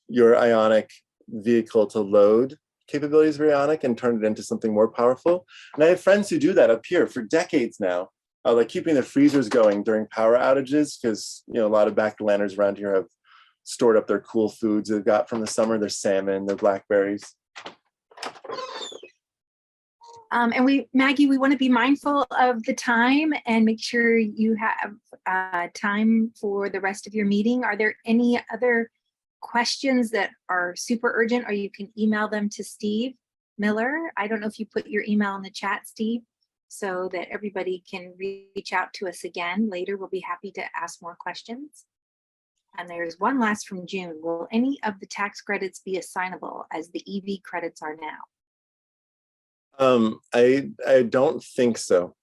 your ionic vehicle to load capabilities of ionic and turn it into something more powerful. And I have friends who do that up here for decades now, like keeping the freezers going during power outages, because a lot of back-to-landers around here have stored up their cool foods they've got from the summer, their salmon, their blackberries. And Maggie, we want to be mindful of the time and make sure you have time for the rest of your meeting. Are there any other questions that are super urgent, or you can email them to Steve Miller? I don't know if you put your email in the chat, Steve, so that everybody can reach out to us again later. We'll be happy to ask more questions. And there's one last from June. Will any of the tax credits be assignable as the EV credits are now? I don't think so.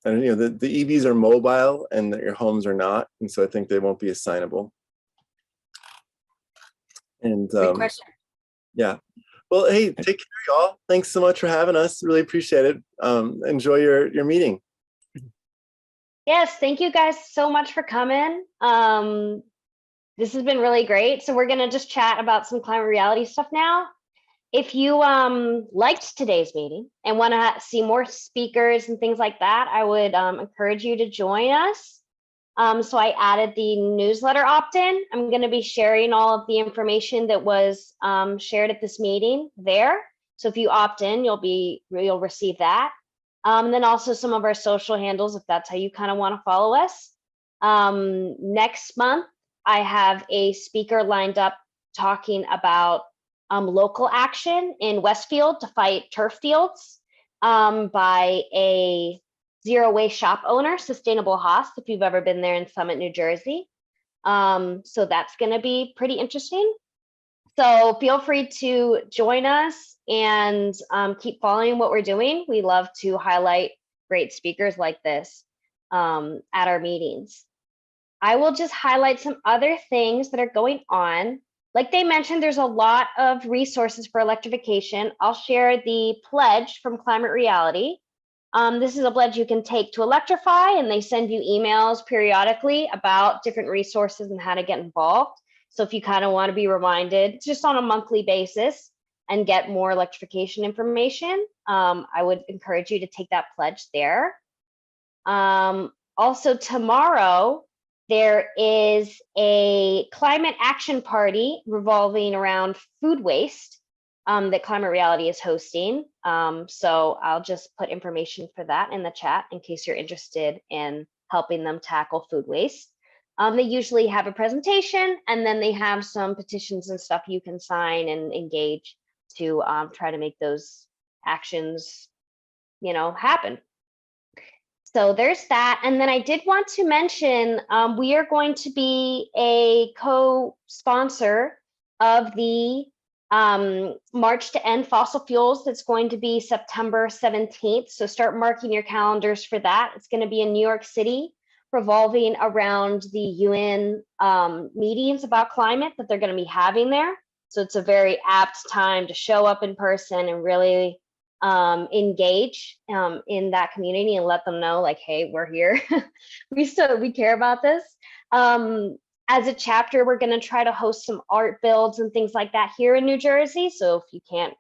And the EVs are mobile and your homes are not, and so I think they won't be assignable. And Good question. Yeah. Well, hey, take care, y'all. Thanks so much for having us. Really appreciate it. Enjoy your meeting. Yes, thank you guys so much for coming. This has been really great. So we're gonna just chat about some climate reality stuff now. If you liked today's meeting and want to see more speakers and things like that, I would encourage you to join us. So I added the newsletter opt-in. I'm going to be sharing all of the information that was shared at this meeting there. So if you opt in, you'll receive that. And then also some of our social handles, if that's how you kind of want to follow us. Next month, I have a speaker lined up talking about local action in Westfield to fight turf fields by a zero waste shop owner, Sustainable Host, if you've ever been there in Summit, New Jersey. So that's going to be pretty interesting. So feel free to join us and keep following what we're doing. We love to highlight great speakers like this at our meetings. I will just highlight some other things that are going on. Like they mentioned, there's a lot of resources for electrification. I'll share the pledge from Climate Reality. This is a pledge you can take to electrify, and they send you emails periodically about different resources and how to get involved. So if you kind of want to be reminded, just on a monthly basis, and get more electrification information, I would encourage you to take that pledge there. Also tomorrow, there is a climate action party revolving around food waste that Climate Reality is hosting. So I'll just put information for that in the chat in case you're interested in helping them tackle food waste. They usually have a presentation, and then they have some petitions and stuff you can sign and engage to try to make those actions, happen. So there's that. And then I did want to mention, we are going to be a co-sponsor of the March to End Fossil Fuels. That's going to be September 17th. So start marking your calendars for that. It's going to be in New York City, revolving around the UN meetings about climate that they're going to be having there. So it's a very apt time to show up in person and really engage in that community and let them know, like, hey, we're here. we care about this. As a chapter, we're going to try to host some art builds and things like that here in New Jersey. So if you can't,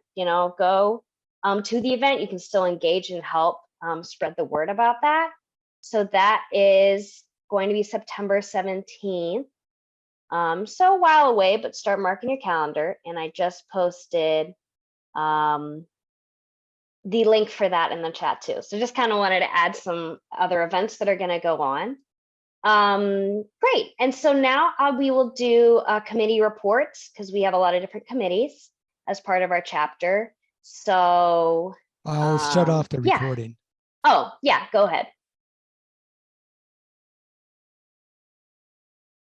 go to the event, you can still engage and help spread the word about that. So that is going to be September 17th. So a while away, but start marking your calendar. And I just posted the link for that in the chat too. So just kind of wanted to add some other events that are going to go on. Great. And so now we will do committee reports, because we have a lot of different committees as part of our chapter. So I'll shut off the yeah. recording. Oh, yeah, go ahead.